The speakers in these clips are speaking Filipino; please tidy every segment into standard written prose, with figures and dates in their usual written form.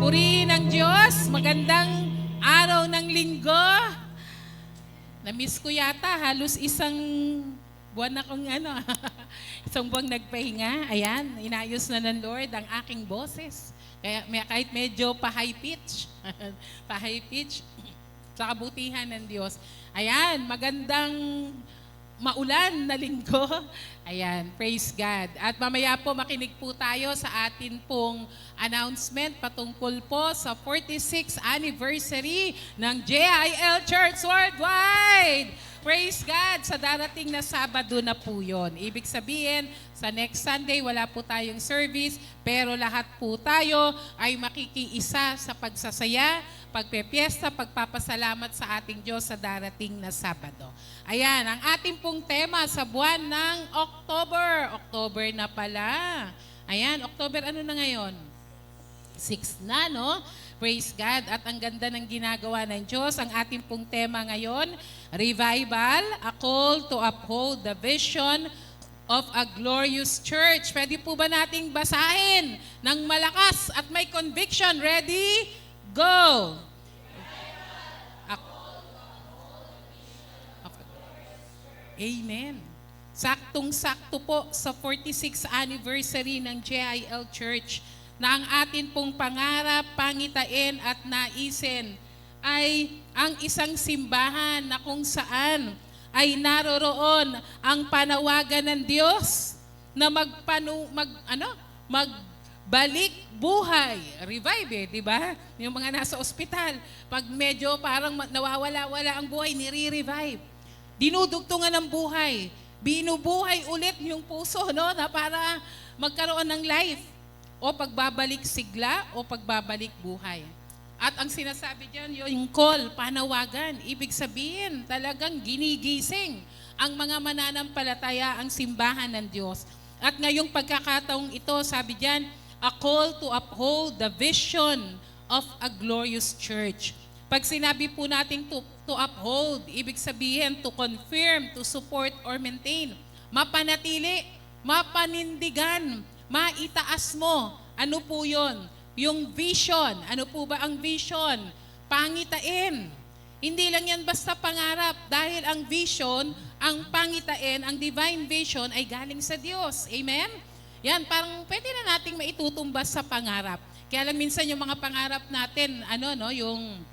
Purihin ang Diyos. Magandang araw ng linggo. Na-miss ko yata. Halos isang buwan akong isang buwang nagpahinga. Ayan, inayos na ng Lord ang aking boses. Kaya kahit medyo pa-high pitch. Pa-high pitch. Sa kabutihan ng Diyos. Ayan, magandang maulan na linggo. Ayan, praise God. At mamaya po makinig po tayo sa atin pong announcement patungkol po sa 46th anniversary ng JIL Church Worldwide. Praise God! Sa darating na Sabado na po yun. Ibig sabihin, sa next Sunday wala po tayong service, pero lahat po tayo ay makikiisa sa pagsasaya, pagpepiesta, pagpapasalamat sa ating Diyos sa darating na Sabado. Ayan, ang ating pong tema sa buwan ng October. October na pala. Ayan, October ano na ngayon? 6 na, no? Praise God. At ang ganda ng ginagawa ng Diyos. Ang ating pong tema ngayon, Revival, a call to uphold the vision of a glorious church. Pwede po ba nating basahin ng malakas at may conviction? Ready? Go! Amen. Saktong-sakto po sa 46th anniversary ng JIL Church na ang atin pong pangarap, pangitain at naisin ay ang isang simbahan na kung saan ay naroroon ang panawagan ng Diyos na magbalik buhay, revive, di ba? Yung mga nasa ospital, pag medyo parang nawawala-wala ang buhay, nire-revive. Dinudugtungan ng buhay. Binubuhay ulit yung puso, no? Na para magkaroon ng life. O pagbabalik sigla o pagbabalik buhay. At ang sinasabi diyan, yung call, panawagan. Ibig sabihin, talagang ginigising ang mga mananampalataya, ang simbahan ng Diyos. At ngayong pagkakataong ito, sabi diyan, a call to uphold the vision of a glorious church. Pag sinabi po natin to uphold, ibig sabihin to confirm, to support or maintain. Mapanatili, mapanindigan, maitaas mo. Ano po yun? Yung vision. Ano po ba ang vision? Pangitain. Hindi lang yan basta pangarap dahil ang vision, ang pangitain, ang divine vision ay galing sa Diyos. Amen? Yan, parang pwede na nating maitutumbas sa pangarap. Kaya lang minsan yung mga pangarap natin, yung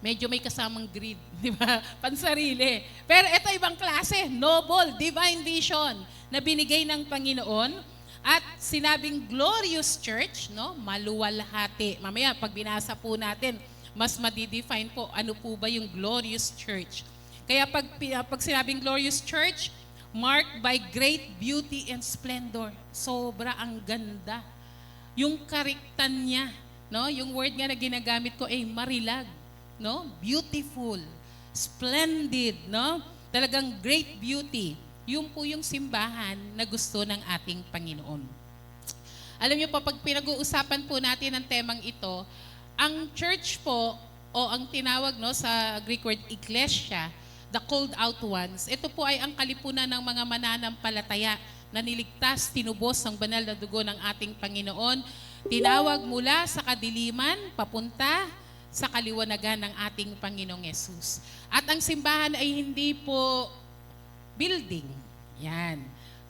medyo may kasamang greed, di ba? Pansarili. Pero ito ibang klase, noble, divine vision na binigay ng Panginoon at sinabing glorious church, no? Maluwalhati. Mamaya, pag binasa po natin, mas madidefine po ano po ba yung glorious church. Kaya pag sinabing glorious church, marked by great beauty and splendor. Sobra ang ganda. Yung kariktan niya, no? Yung word nga na ginagamit ko ay marilag. No? Beautiful, splendid, no? Talagang great beauty. Yun po yung simbahan na gusto ng ating Panginoon. Alam niyo po, pag pinag-uusapan po natin ang temang ito, ang church po, o ang tinawag sa Greek word ecclesia, the called out ones, ito po ay ang kalipunan ng mga mananampalataya na niligtas, tinubos ang banal na dugo ng ating Panginoon, tinawag mula sa kadiliman, papunta sa kaliwanagan ng ating Panginoong Yesus. At ang simbahan ay hindi po building. Yan.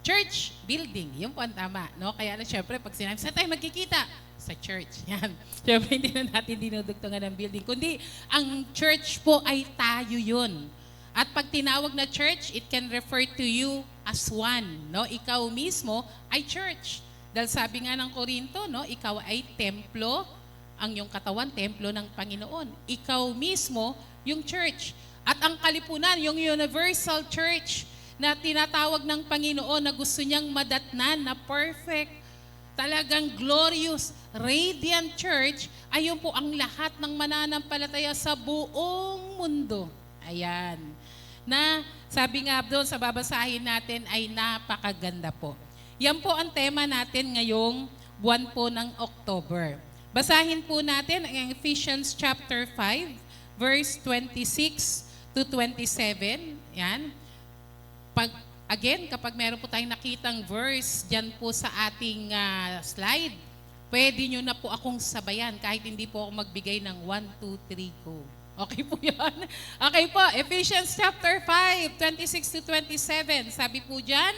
Church building. Yun po ang tama. No? Kaya na syempre, pag sinabi, saan tayo magkikita? Sa church. Yan. Syempre, hindi na natin dinudugtungan ng building. Kundi, ang church po ay tayo yun. At pag tinawag na church, it can refer to you as one. No? Ikaw mismo ay church. Dahil sabi nga ng Korinto, no? Ikaw ay templo, ang iyong katawan, templo ng Panginoon. Ikaw mismo, yung church. At ang kalipunan, yung universal church na tinatawag ng Panginoon na gusto niyang madatnan na perfect, talagang glorious, radiant church, ayun po ang lahat ng mananampalataya sa buong mundo. Ayan. Na sabi nga doon sa babasahin natin ay napakaganda po. Yan po ang tema natin ngayong buwan po ng October. Basahin po natin ang Ephesians chapter 5, verse 26 to 27. Yan. Kapag meron po tayong nakitang verse dyan po sa ating slide, pwede nyo na po akong sabayan kahit hindi po ako magbigay ng 1, 2, 3, go. Okay po yan? Okay po, Ephesians chapter 5, 26 to 27. Sabi po dyan,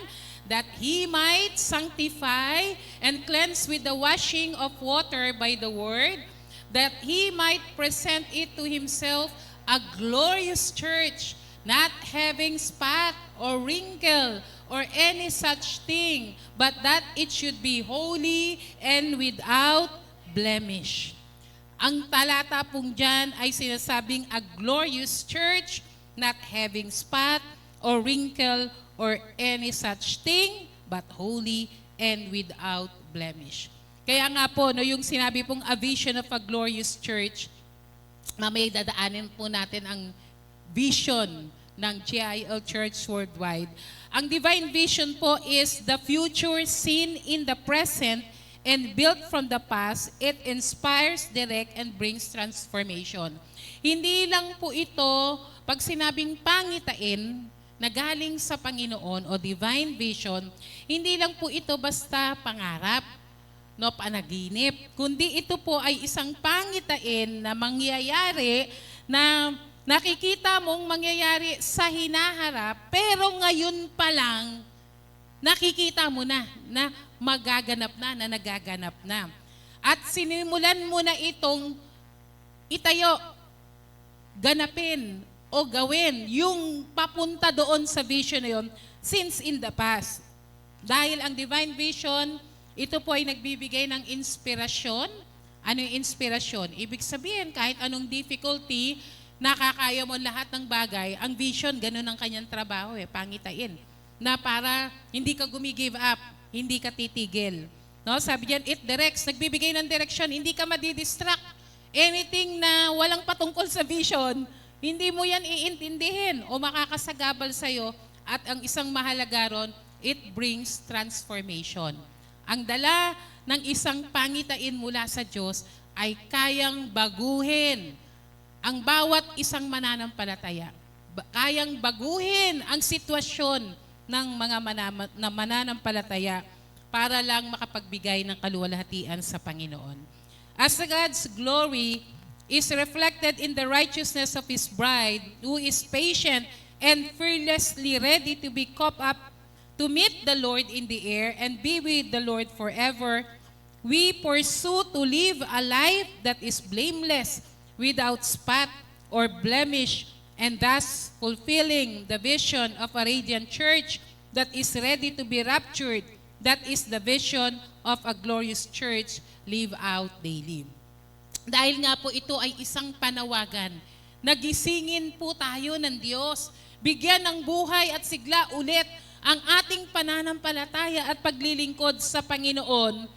that He might sanctify and cleanse with the washing of water by the word, that He might present it to Himself a glorious church, not having spot or wrinkle or any such thing, but that it should be holy and without blemish. Ang talata pong dyan ay sinasabing a glorious church, not having spot or wrinkle or any such thing, but holy and without blemish. Kaya nga po, no, yung sinabi pong a vision of a glorious church, mamaya dadaanin po natin ang vision ng GIL Church Worldwide. Ang divine vision po is the future seen in the present and built from the past. It inspires, direct, and brings transformation. Hindi lang po ito, pag sinabing pangitain, na galing sa Panginoon o divine vision, hindi lang po ito basta pangarap, no, panaginip, kundi ito po ay isang pangitain na mangyayari na nakikita mong mangyayari sa hinaharap, pero ngayon pa lang, nakikita mo na magaganap na nagaganap na. At sinimulan mo na itong itayo, ganapin, o gawin yung papunta doon sa vision na yun since in the past. Dahil ang divine vision, ito po ay nagbibigay ng inspirasyon. Ano yung inspirasyon? Ibig sabihin, kahit anong difficulty, nakakaya mo lahat ng bagay. Ang vision, ganun ang kanyang trabaho, pangitain. Na para hindi ka gumigive up, hindi ka titigil. No? Sabi diyan, it directs, nagbibigay ng direction, hindi ka madidistract. Anything na walang patungkol sa vision, hindi mo yan iintindihin o makakasagabal sa'yo. At ang isang mahalaga ron, it brings transformation. Ang dala ng isang pangitain mula sa Diyos ay kayang baguhin ang bawat isang mananampalataya. Kayang baguhin ang sitwasyon ng mga mananampalataya para lang makapagbigay ng kaluwalhatian sa Panginoon. As God's glory is reflected in the righteousness of His bride, who is patient and fearlessly ready to be caught up to meet the Lord in the air and be with the Lord forever, we pursue to live a life that is blameless, without spot or blemish, and thus fulfilling the vision of a radiant church that is ready to be raptured. That is the vision of a glorious church live out daily. Dahil nga po ito ay isang panawagan, nagisingin po tayo ng Diyos, bigyan ng buhay at sigla ulit ang ating pananampalataya at paglilingkod sa Panginoon.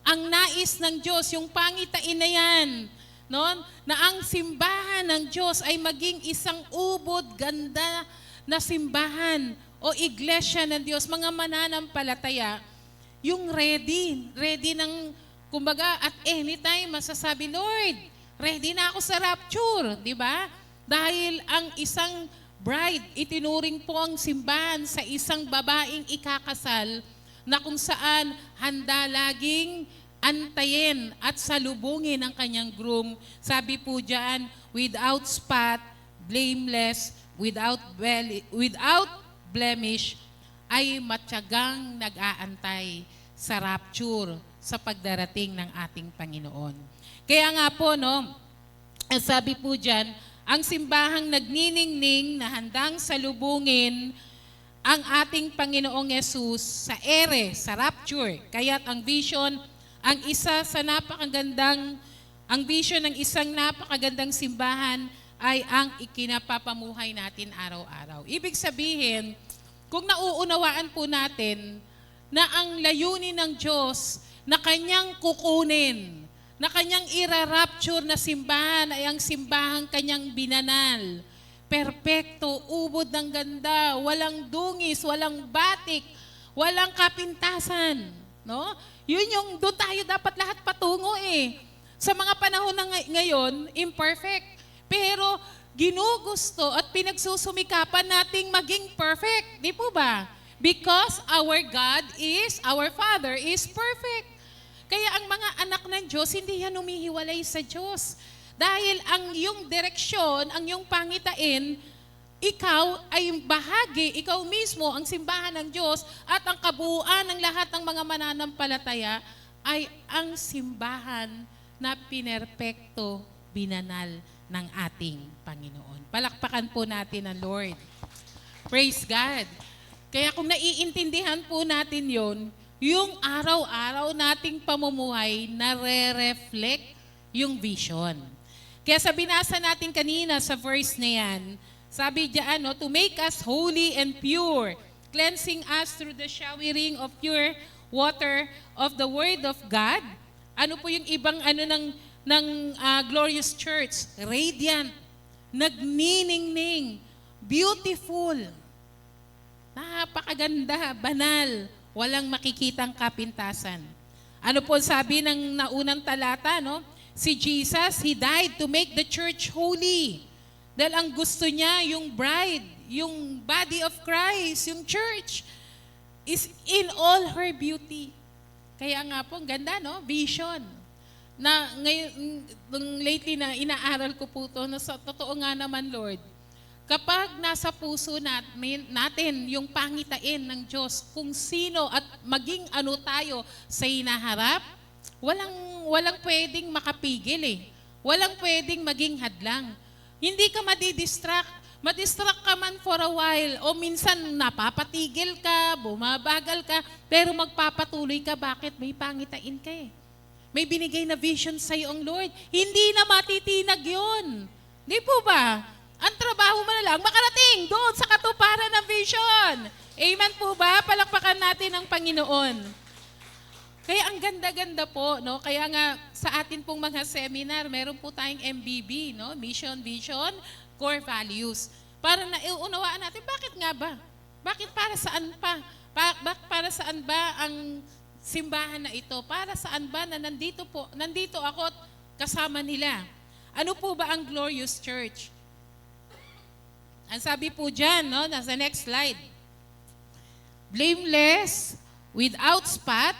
Ang nais ng Diyos, yung pangitain na yan, no? Na ang simbahan ng Diyos ay maging isang ubod, ganda na simbahan o iglesia ng Diyos, mga mananampalataya, yung ready ng, kumbaga, at anytime masasabi, Lord, ready na ako sa rapture, di ba? Dahil ang isang bride, itinuring po ang simbahan sa isang babaeng ikakasal na kung saan handa laging antayin at salubungin ang kanyang groom. Sabi po diyan, without spot, blameless, without blemish, ay matyagang nag-aantay sa rapture, sa pagdarating ng ating Panginoon. Kaya nga po, no, sabi po diyan, ang simbahang nagniningning na handang salubungin ang ating Panginoong Yesus sa ere, sa rapture. Kaya't ang vision, ang vision ng isang napakagandang simbahan ay ang ikinapapamuhay natin araw-araw. Ibig sabihin, kung nauunawaan po natin na ang layunin ng Diyos na kanyang kukunin, na kanyang ira-rapture na simbahan ay ang simbahang kanyang binanal. Perpekto, ubod ng ganda, walang dungis, walang batik, walang kapintasan. No? Yun yung doon tayo dapat lahat patungo eh. Sa mga panahon na ngayon, imperfect. Pero ginugusto at pinagsusumikapan nating maging perfect. Di po ba? Because our God is, our Father is perfect. Kaya ang mga anak ng Diyos, hindi yan humihiwalay sa Diyos. Dahil ang iyong direksyon, ang iyong pangitain, ikaw ay bahagi, ikaw mismo ang simbahan ng Diyos at ang kabuuan ng lahat ng mga mananampalataya ay ang simbahan na pinerpekto, binanal ng ating Panginoon. Palakpakan po natin ang Lord. Praise God. Kaya kung naiintindihan po natin yon, yung araw-araw nating pamumuhay na re-reflect yung vision. Kaya sa binasa natin kanina sa verse na yan, sabi diyan, no, to make us holy and pure, cleansing us through the showering of pure water of the Word of God. Ano po yung ibang ng glorious church? Radiant, nagniningning, beautiful, napakaganda, banal, walang makikitang kapintasan. Ano po sabi ng naunang talata, no? Si Jesus, He died to make the church holy. Dahil ang gusto niya, yung bride, yung body of Christ, yung church, is in all her beauty. Kaya nga po, ang ganda, no? Vision. Na ngayon, lately na inaaral ko po ito, na sa totoo nga naman, Lord, kapag nasa puso natin yung pangitain ng Diyos, kung sino at maging ano tayo sa hinaharap, walang pwedeng makapigil eh. Walang pwedeng maging hadlang. Hindi ka madidistract. Madistract ka man for a while o minsan napapatigil ka, bumabagal ka, pero magpapatuloy ka. Bakit? May pangitain ka eh. May binigay na vision sa iyo ang Lord. Hindi na matitinag yun. Di po ba? Ang trabaho mo na lang, makarating doon sa katuparan ng vision. Amen po ba? Palakpakan natin ang Panginoon. Kaya ang ganda-ganda po, no? Kaya nga sa atin pong mga seminar, meron po tayong MBB, no? Mission, Vision, Core Values. Para nauunawaan natin, bakit nga ba? Bakit para saan pa? Para saan ba ang simbahan na ito? Para saan ba na nandito ako at kasama nila? Ano po ba ang Glorious Church? Ang sabi po dyan, no? Nasa next slide. Blameless, without spot,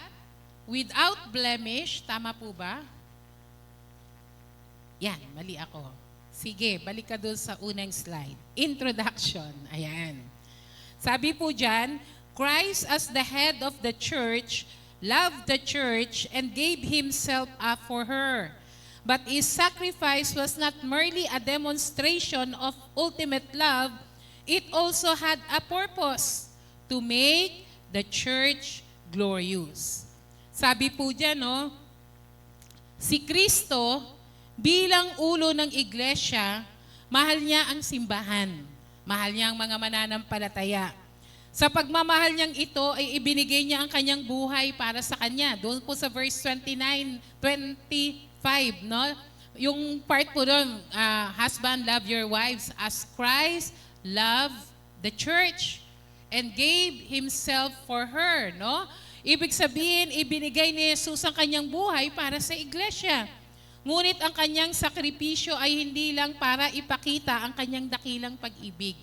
without blemish, tama po ba? Yan, mali ako. Sige, balik ka doon sa unang slide. Introduction, ayan. Sabi po dyan, Christ as the head of the church, loved the church and gave Himself up for her. But His sacrifice was not merely a demonstration of ultimate love, it also had a purpose, to make the church glorious. Sabi po dyan, no, si Kristo bilang ulo ng iglesia, mahal niya ang simbahan. Mahal niya ang mga mananampalataya. Sa pagmamahal niyang ito, ay ibinigay niya ang kanyang buhay para sa kanya. Doon po sa verse 29, 25, no? Yung part po doon, husband, love your wives as Christ loved the church and gave Himself for her, no? Ibig sabihin, ibinigay ni Jesus ang kanyang buhay para sa iglesia. Ngunit ang kanyang sakripisyo ay hindi lang para ipakita ang kanyang dakilang pag-ibig.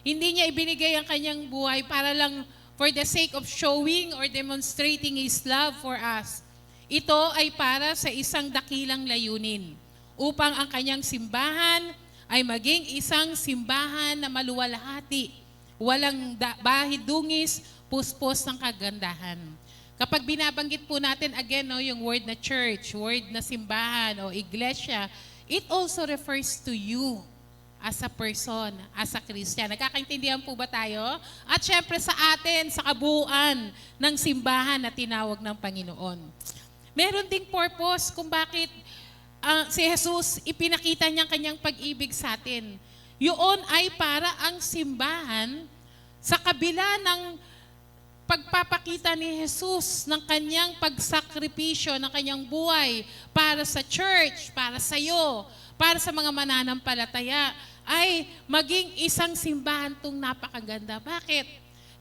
Hindi niya ibinigay ang kanyang buhay para lang for the sake of showing or demonstrating His love for us. Ito ay para sa isang dakilang layunin, upang ang kanyang simbahan ay maging isang simbahan na maluwalhati, walang bahidungis, puspos ng kagandahan. Kapag binabanggit po natin again, no, yung word na church, word na simbahan o iglesia, it also refers to you as a person, as a Christian. Nagkakaintindihan po ba tayo? At syempre sa atin, sa kabuuan ng simbahan na tinawag ng Panginoon. Meron ding purpose kung bakit si Jesus ipinakita niya kanyang pag-ibig sa atin. Yun ay para ang simbahan sa kabila ng pagpapakita ni Jesus ng kanyang pagsakripisyo, ng kanyang buhay para sa church, para sa iyo, para sa mga mananampalataya, ay maging isang simbahan tong napakaganda. Bakit?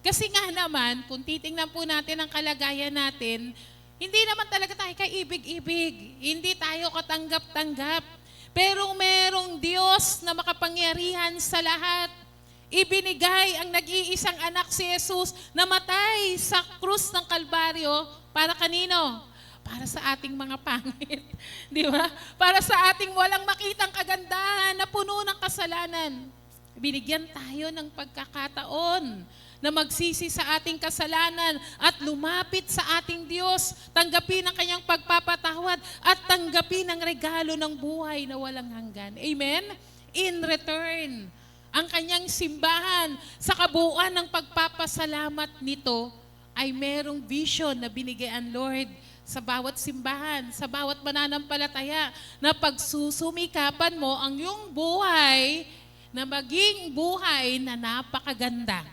Kasi nga naman, kung titingnan po natin ang kalagayan natin, hindi naman talaga tayo kaibig-ibig. Hindi tayo katanggap-tanggap. Pero merong Diyos na makapangyarihan sa lahat. Ibinigay ang nag-iisang anak si Jesus na matay sa krus ng Kalbaryo para kanino? para sa ating mga pangit. Di ba? Para sa ating walang makitang kagandahan na puno ng kasalanan. Binigyan tayo ng pagkakataon na magsisi sa ating kasalanan at lumapit sa ating Diyos, tanggapin ang kanyang pagpapatawad at tanggapin ang regalo ng buhay na walang hanggan. Amen? In return, ang kanyang simbahan sa kabuuan ng pagpapasalamat nito ay merong vision na binigay ang Lord sa bawat simbahan, sa bawat mananampalataya, na pagsusumikapan mo ang iyong buhay na maging buhay na napakaganda.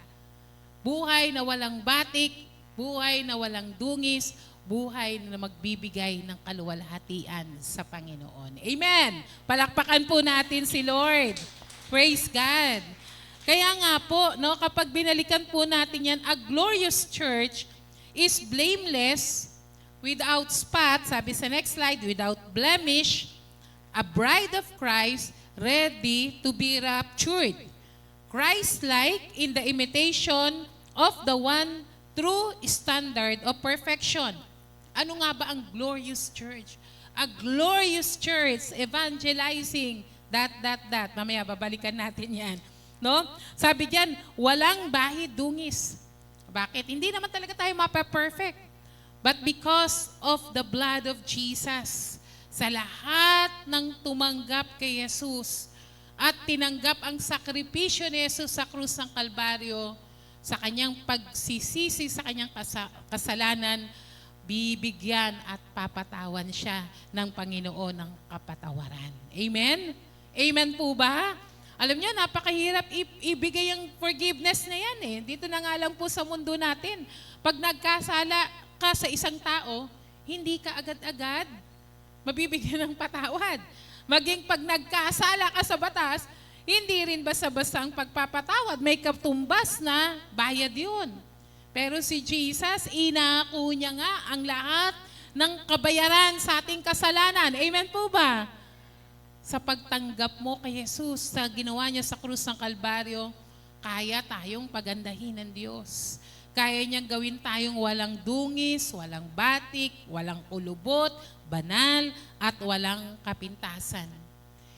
Buhay na walang batik, buhay na walang dungis, buhay na magbibigay ng kaluwalhatian sa Panginoon. Amen! Palakpakan po natin si Lord. Praise God. Kaya nga po, no, kapag binalikan po natin yan, a glorious church is blameless, without spot, sabi sa next slide, without blemish, a bride of Christ ready to be raptured. Christ-like in the imitation of the one true standard of perfection. Ano nga ba ang glorious church? A glorious church evangelizing that. Mamaya babalikan natin yan. No? Sabi diyan, walang bahid dungis. Bakit? Hindi naman talaga tayo mapa-perfect. But because of the blood of Jesus, sa lahat ng tumanggap kay Jesus at tinanggap ang sakripisyo ni Jesus sa krus ng Kalbaryo, sa kanyang pagsisisi sa kanyang kasalanan, bibigyan at papatawan siya ng Panginoon ng kapatawaran. Amen? Amen po ba? Alam niyo, napakahirap ibigay ang forgiveness na yan eh. Dito na nga lang po sa mundo natin. Pag nagkasala ka sa isang tao, hindi ka agad-agad mabibigyan ng patawad. Maging pag nagkasala ka sa batas, hindi rin basta-basta ang pagpapatawad. May katumbas na bayad yun. Pero si Jesus, inako niya nga ang lahat ng kabayaran sa ating kasalanan. Amen po ba? Sa pagtanggap mo kay Jesus, sa ginawa niya sa krus ng Kalbaryo, kaya tayong pagandahin ng Diyos. Kaya niyang gawin tayong walang dungis, walang batik, walang kulubot, banal, at walang kapintasan.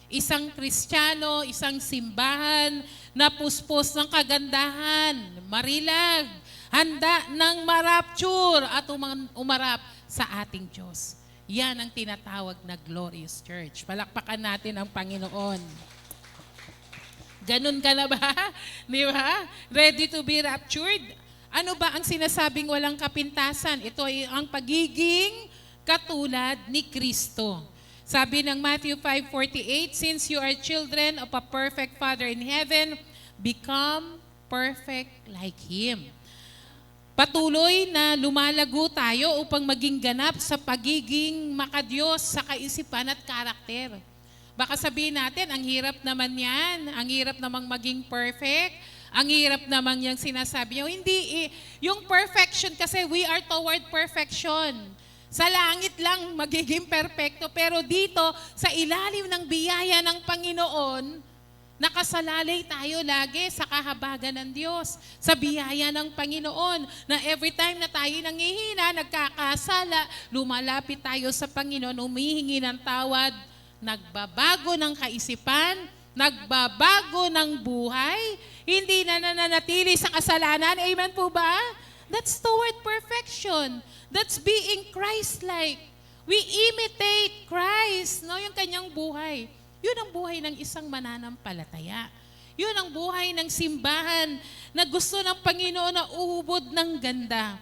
Isang Kristiyano, isang simbahan na puspos ng kagandahan, marilag, handa ng marapture at umarap sa ating Diyos. Yan ang tinatawag na glorious church. Palakpakan natin ang Panginoon. Ganun ka na ba? Di ba? Ready to be raptured? Ano ba ang sinasabing walang kapintasan? Ito ay ang pagiging katulad ni Kristo. Sabi ng Matthew 5:48, since you are children of a perfect Father in heaven, become perfect like Him. Patuloy na lumalago tayo upang maging ganap sa pagiging makadiyos sa kaisipan at karakter. Baka sabihin natin, ang hirap naman yan, ang hirap namang maging perfect, ang hirap naman yung sinasabi niyo. Hindi, yung perfection kasi we are toward perfection. Sa langit lang magiging perfecto, pero dito sa ilalim ng biyaya ng Panginoon, nakasalalay tayo lagi sa kahabagan ng Diyos, sa biyaya ng Panginoon, na every time na tayo nangihina, nagkakasala, lumalapit tayo sa Panginoon, humihingi ng tawad, nagbabago ng kaisipan, nagbabago ng buhay, hindi na nananatili sa kasalanan. Amen po ba? That's toward perfection. That's being Christ-like. We imitate Christ, no? Yung kanyang buhay. Yun ang buhay ng isang mananampalataya. Yun ang buhay ng simbahan na gusto ng Panginoon na uhubod ng ganda.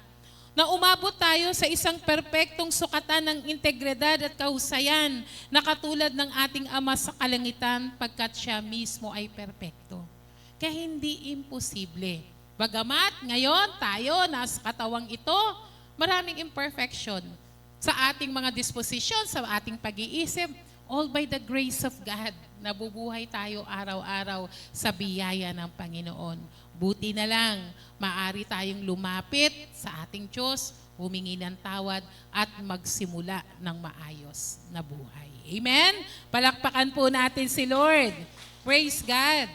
Na umabot tayo sa isang perpektong sukatan ng integridad at kahusayan na katulad ng ating Ama sa kalangitan pagkat siya mismo ay perpekto. Kaya hindi imposible. Bagamat ngayon tayo nasa katawang ito, maraming imperfection sa ating mga disposisyon, sa ating pag-iisip, all by the grace of God, nabubuhay tayo araw-araw sa biyaya ng Panginoon. Buti na lang, maaari tayong lumapit sa ating Diyos, humingi ng tawad, at magsimula ng maayos na buhay. Amen? Palakpakan po natin si Lord. Praise God.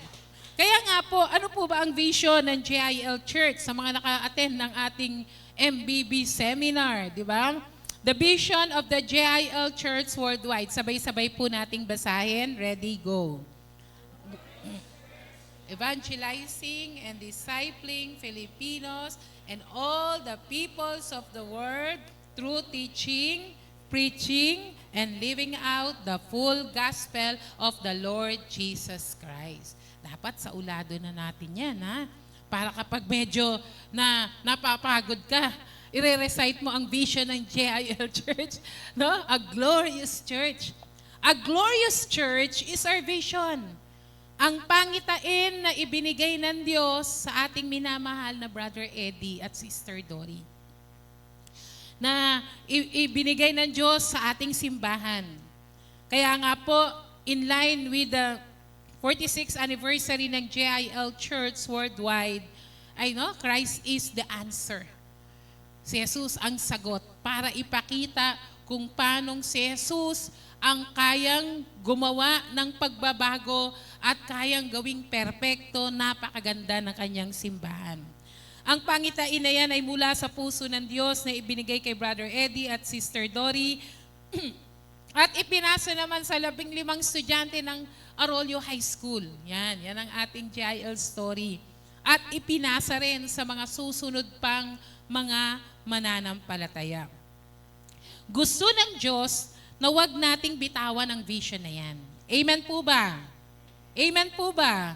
Kaya nga po, ano po ba ang vision ng GIL Church sa mga naka-attend ng ating MBB seminar, di ba? The vision of the JIL Church worldwide. Sabay-sabay po nating basahin. Ready, go. Evangelizing and discipling Filipinos and all the peoples of the world through teaching, preaching, and living out the full gospel of the Lord Jesus Christ. Dapat sa ulado na natin yan, ha? Para kapag medyo napapagod ka, i-recite mo ang vision ng JIL Church, no? A glorious church. A glorious church is our vision. Ang pangitain na ibinigay ng Diyos sa ating minamahal na Brother Eddie at Sister Dory. Na ibinigay ng Diyos sa ating simbahan. Kaya nga po, in line with the 46th anniversary ng JIL Church worldwide, Christ is the answer. Si Jesus ang sagot para ipakita kung paanong si Jesus ang kayang gumawa ng pagbabago at kayang gawing perpekto, napakaganda ng kanyang simbahan. Ang pangitain na yan ay mula sa puso ng Diyos na ibinigay kay Brother Eddie at Sister Dory at ipinasa naman sa 15 estudyante ng Arroyo High School. Yan ang ating JIL story. At ipinasa rin sa mga susunod pang mga mananampalataya. Gusto ng Diyos na wag nating bitawan ang vision na yan. Amen po ba? Amen po ba?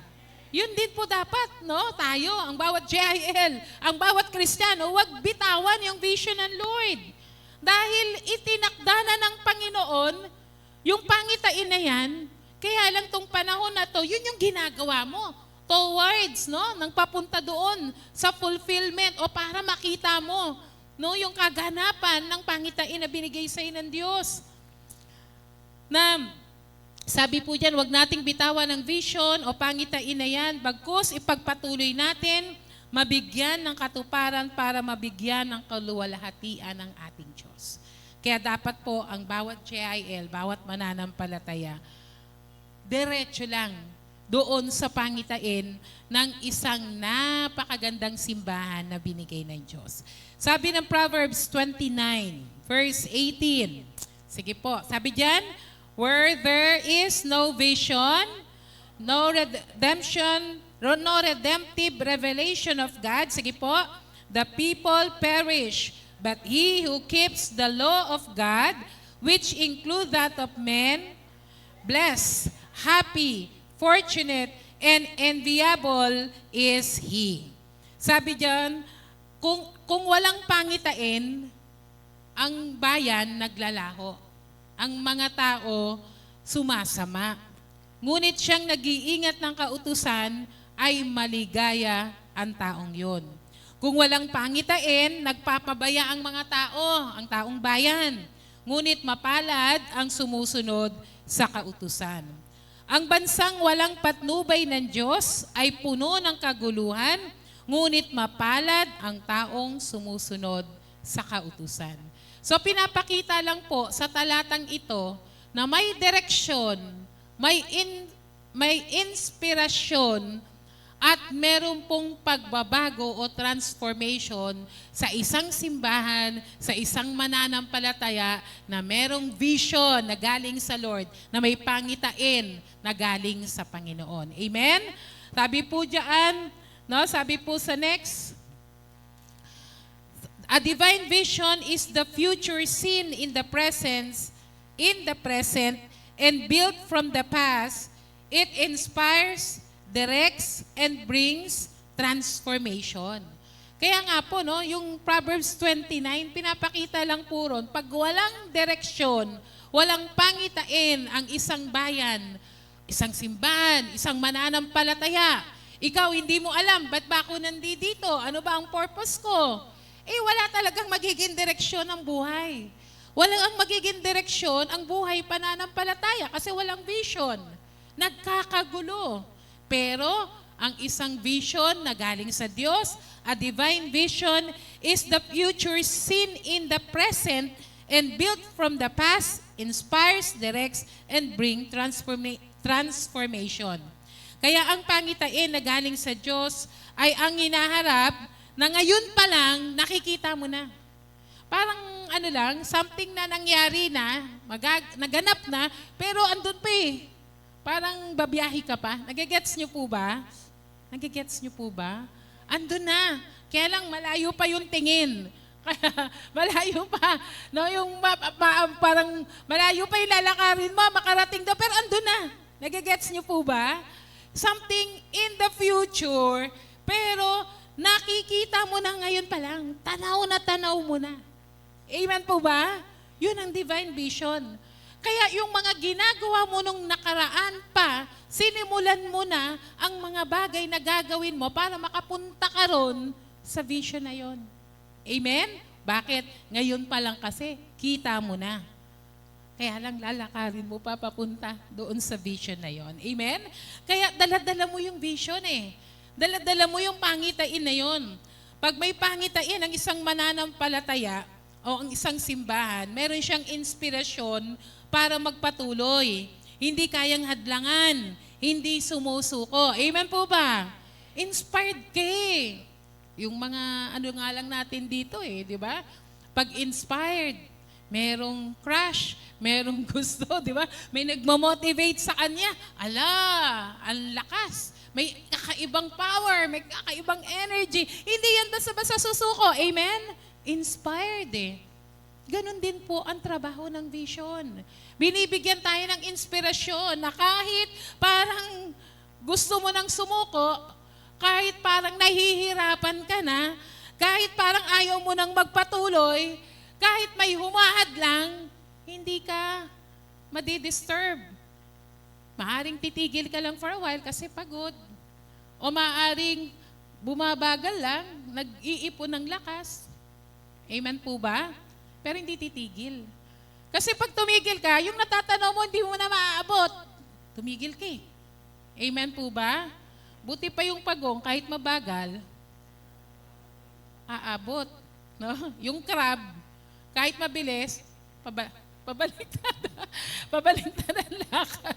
Yun din po dapat, no? Tayo, ang bawat JIL, ang bawat Kristiyano, wag bitawan yung vision ng Lord. Dahil itinakda na ng Panginoon, yung pangitain na yan, kaya lang tong panahon na to, yun yung ginagawa mo towards, no? Nang papunta doon sa fulfillment o para makita mo, no? Yung kaganapan ng pangitain na binigay sa ng Diyos. Na sabi po dyan, wag nating bitawan ng vision o pangitain na yan, bagkus ipagpatuloy natin, mabigyan ng katuparan para mabigyan ng kaluwalhatian ng ating Diyos. Kaya dapat po ang bawat JIL, bawat mananampalataya, diretso lang doon sa pangitain ng isang napakagandang simbahan na binigay ng Diyos. Sabi ng Proverbs 29, verse 18. Sige po, sabi dyan, where there is no vision, no redemption, no redemptive revelation of God, sige po, the people perish. But he who keeps the law of God, which include that of men, blessed, happy, fortunate, and enviable is he. Sabi diyan, kung walang pangitain, ang bayan naglalaho. Ang mga tao sumasama. Ngunit siyang nag-iingat ng kautusan ay maligaya ang taong yon. Kung walang pangitain, nagpapabaya ang mga tao, ang taong bayan. Ngunit mapalad ang sumusunod sa kautusan. Ang bansang walang patnubay ng Diyos ay puno ng kaguluhan, ngunit mapalad ang taong sumusunod sa kautusan. So pinapakita lang po sa talatang ito na may direksyon, may inspirasyon at meron pong pagbabago o transformation sa isang simbahan, sa isang mananampalataya na merong vision na galing sa Lord, na may pangitain na galing sa Panginoon. Amen? Sabi po diyan, no? Sabi po sa next, a divine vision is the future seen in the present, and built from the past. It inspires, directs, and brings transformation. Kaya nga po, no, yung Proverbs 29, pinapakita lang po ron, pag walang direksyon, walang pangitain ang isang bayan, isang simbahan, isang mananampalataya, ikaw hindi mo alam, ba't ba ako nandito? Ano ba ang purpose ko? Wala talagang magiging direksyon ang buhay. Walang magiging direksyon ang buhay pananampalataya kasi walang vision. Nagkakagulo. Pero ang isang vision na galing sa Diyos, a divine vision, is the future seen in the present and built from the past, inspires, directs, and bring transformation. Kaya ang pangitain na galing sa Diyos ay ang hinaharap na ngayon pa lang, nakikita mo na. Parang ano lang, something na nangyari na, naganap na, pero andun pa eh. Parang babiyahe ka pa. Nagigets niyo po ba? Nagigets niyo po ba? Andun na. Kaya lang malayo pa yung tingin. Kaya malayo pa. No, yung parang malayo pa yung lalakarin mo, makarating daw, pero andun na. Nagigets niyo po ba? Something in the future, pero nakikita mo na ngayon pa lang. Tanaw mo na. Amen po ba? Yun ang divine vision. Kaya yung mga ginagawa mo nung nakaraan pa, sinimulan mo na ang mga bagay na gagawin mo para makapunta ka ron sa vision na yon. Amen? Bakit? Ngayon pa lang kasi, kita mo na. Kaya lang lalakarin mo pa papunta doon sa vision na yon. Amen? Kaya dala-dala mo yung vision eh. Dala-dala mo yung pangitain na yon. Pag may pangitain ang isang mananampalataya o ang isang simbahan, meron siyang inspirasyon para magpatuloy. Hindi kayang hadlangan, hindi sumusuko. Amen po ba? Inspired ka eh. Yung mga ano nga lang natin dito eh, di ba? Pag inspired, merong crush, merong gusto, di ba? May nagmamotivate sa kanya. Ala, ang lakas. May kakaibang power, may kakaibang energy. Hindi yan basta-basta susuko. Amen? Inspired eh. Ganon din po ang trabaho ng vision. Binibigyan tayo ng inspirasyon na kahit parang gusto mo nang sumuko, kahit parang nahihirapan ka na, kahit parang ayaw mo nang magpatuloy, kahit may humahad lang, hindi ka madidisturb. Maaring titigil ka lang for a while kasi pagod. O maaring bumabagal lang, nag-iipon ng lakas. Amen po ba? Pero hindi titigil. Kasi pag tumigil ka, yung natatanaw mo, hindi mo na maaabot. Tumigil ka eh. Amen po ba? Buti pa yung pagong, kahit mabagal, aabot. No? Yung crab, kahit mabilis, pabaliktad. Pabaliktad ang lakad.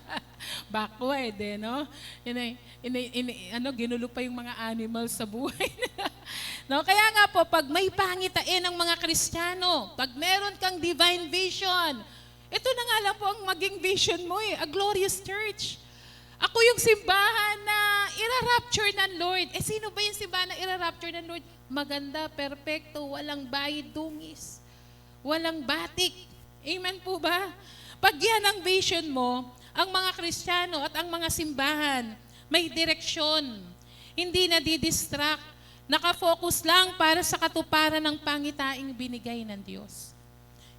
Backward eh, no? Ginulo pa yung mga animals sa buhay. No? Kaya nga po, pag may pangitain ng mga Kristiyano, pag meron kang divine vision, ito na nga lang po ang maging vision mo eh, a glorious church. Ako yung simbahan na ira-rapture ng Lord. Eh sino ba yung simbahan na ira-rapture ng Lord? Maganda, perfecto, walang bayid dungis, walang batik. Amen po ba? Pag yan ang vision mo, ang mga Kristiyano at ang mga simbahan, may direksyon. Hindi na didistract. Nakafocus lang para sa katuparan ng pangitaing binigay ng Diyos.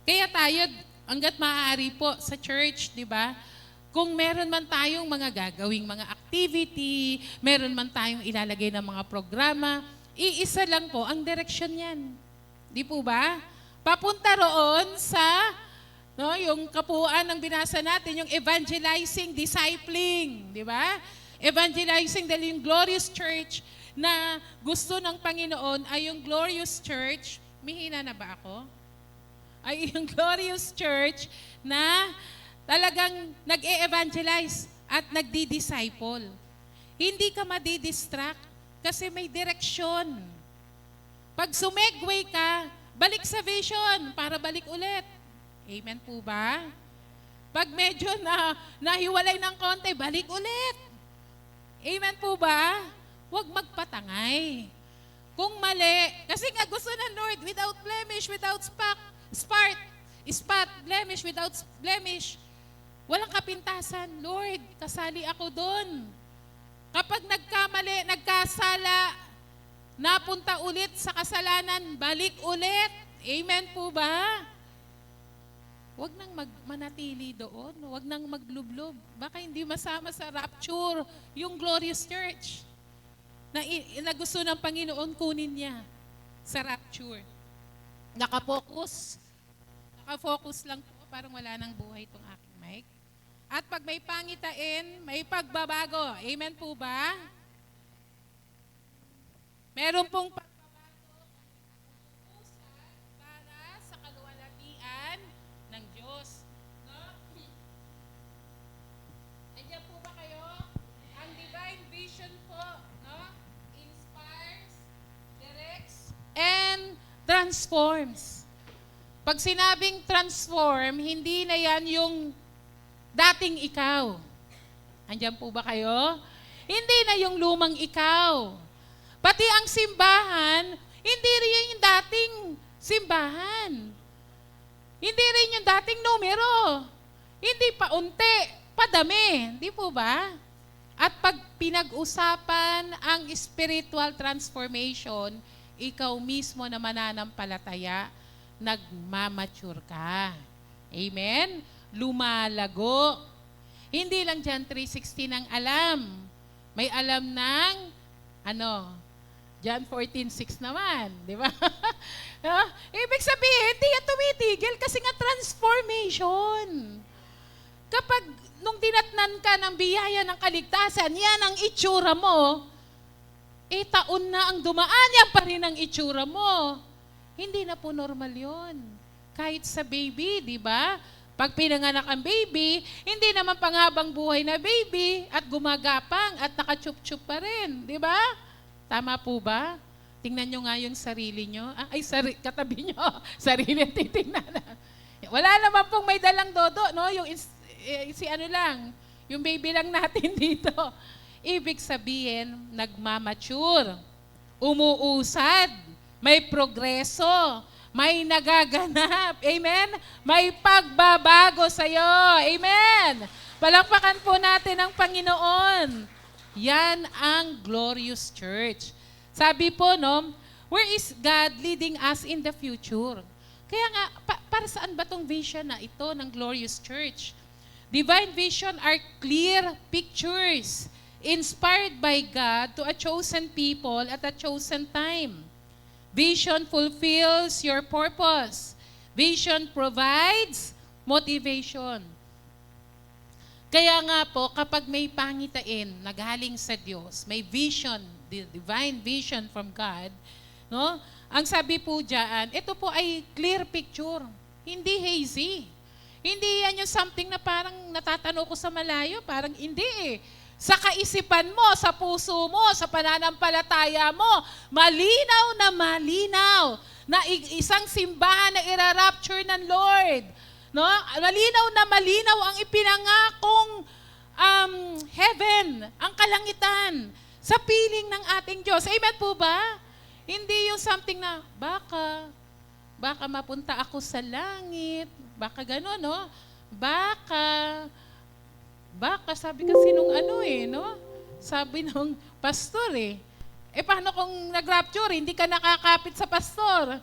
Kaya tayo, hanggat maaari po sa church, di ba? Kung meron man tayong mga gagawing mga activity, meron man tayong ilalagay ng mga programa, iisa lang po ang direksyon yan. Di po ba? Papunta roon sa yung kapuuan ng binasa natin, yung evangelizing, discipling, di ba? Evangelizing dahil yung glorious church na gusto ng Panginoon ay yung glorious church, mihina na ba ako? Ay yung glorious church na talagang nag-e-evangelize at nagdi-disciple. Hindi ka madidistract kasi may direksyon. Pag sumegway ka, balik sa vision para balik ulit. Amen po ba? Pag medyo nahiwalay ng konti, balik ulit. Amen po ba? Huwag magpatangay. Kung mali, kasi nga gusto ng Lord, without blemish, without spot, blemish, without blemish, walang kapintasan. Lord, kasali ako doon. Kapag nagkamali, nagkasala, napunta ulit sa kasalanan, balik ulit. Amen po ba? Huwag nang manatili doon. Huwag nang maglublob. Baka hindi masama sa rapture yung glorious church na gusto ng Panginoon kunin niya sa rapture. Nakafocus lang po. Parang wala nang buhay itong aking mic. At pag may pangitain, may pagbabago. Amen po ba? Meron pong pagbabago para sa kaluwalhatian ng Diyos. No? Andiyan po ba kayo? Ang divine vision po, no? Inspires, directs, and transforms. Pag sinabing transform, hindi na yan yung dating ikaw. Andiyan po ba kayo? Hindi na yung lumang ikaw. Pati ang simbahan, hindi rin yung dating simbahan. Hindi rin yung dating numero. Hindi pa unti, padami. Di po ba? At pag pinag-usapan ang spiritual transformation, ikaw mismo na mananampalataya, nagmamature ka. Amen? Lumalago. Hindi lang dyan 3:16 ang alam. May alam ng, John 14:6 naman. Di ba? Ibig sabihin, hindi yan tumitigil kasi nga transformation. Kapag nung dinatnan ka ng biyaya ng kaligtasan, yan ang itsura mo, taon na ang dumaan, yan pa rin ang itsura mo. Hindi na po normal yun. Kahit sa baby, di ba? Pag pinanganak ang baby, hindi naman panghabang buhay na baby at gumagapang at nakachup-chup pa rin. Di ba? Tama po ba? Tingnan nyo nga yung sarili nyo. Katabi nyo. Sarili ang titingnan. Wala naman pong may dalang dodo, no? Yung baby lang natin dito. Ibig sabihin, nagmamature, umuusad, may progreso, may nagaganap. Amen? May pagbabago sa'yo. Amen? Palakpakan po natin ang Panginoon. Yan ang glorious church. Sabi po, where is God leading us in the future? Kaya nga, para saan ba tong vision na ito ng glorious church? Divine vision are clear pictures inspired by God to a chosen people at a chosen time. Vision fulfills your purpose. Vision provides motivation. Kaya nga po, kapag may pangitain na galing sa Diyos, may vision, the divine vision from God, ang sabi po diyan, ito po ay clear picture, hindi hazy. Hindi yan yung something na parang natatanaw ko sa malayo, parang hindi eh. Sa kaisipan mo, sa puso mo, sa pananampalataya mo, malinaw na isang simbahan na ira-rapture ng Lord. Malinaw na malinaw ang ipinangakong heaven, ang kalangitan, sa piling ng ating Diyos. Amen po ba? Hindi yung something na, baka mapunta ako sa langit, baka gano'n, Baka sabi kasi nung sabi nung pastor paano kung nag-rapture, hindi ka nakakapit sa pastor?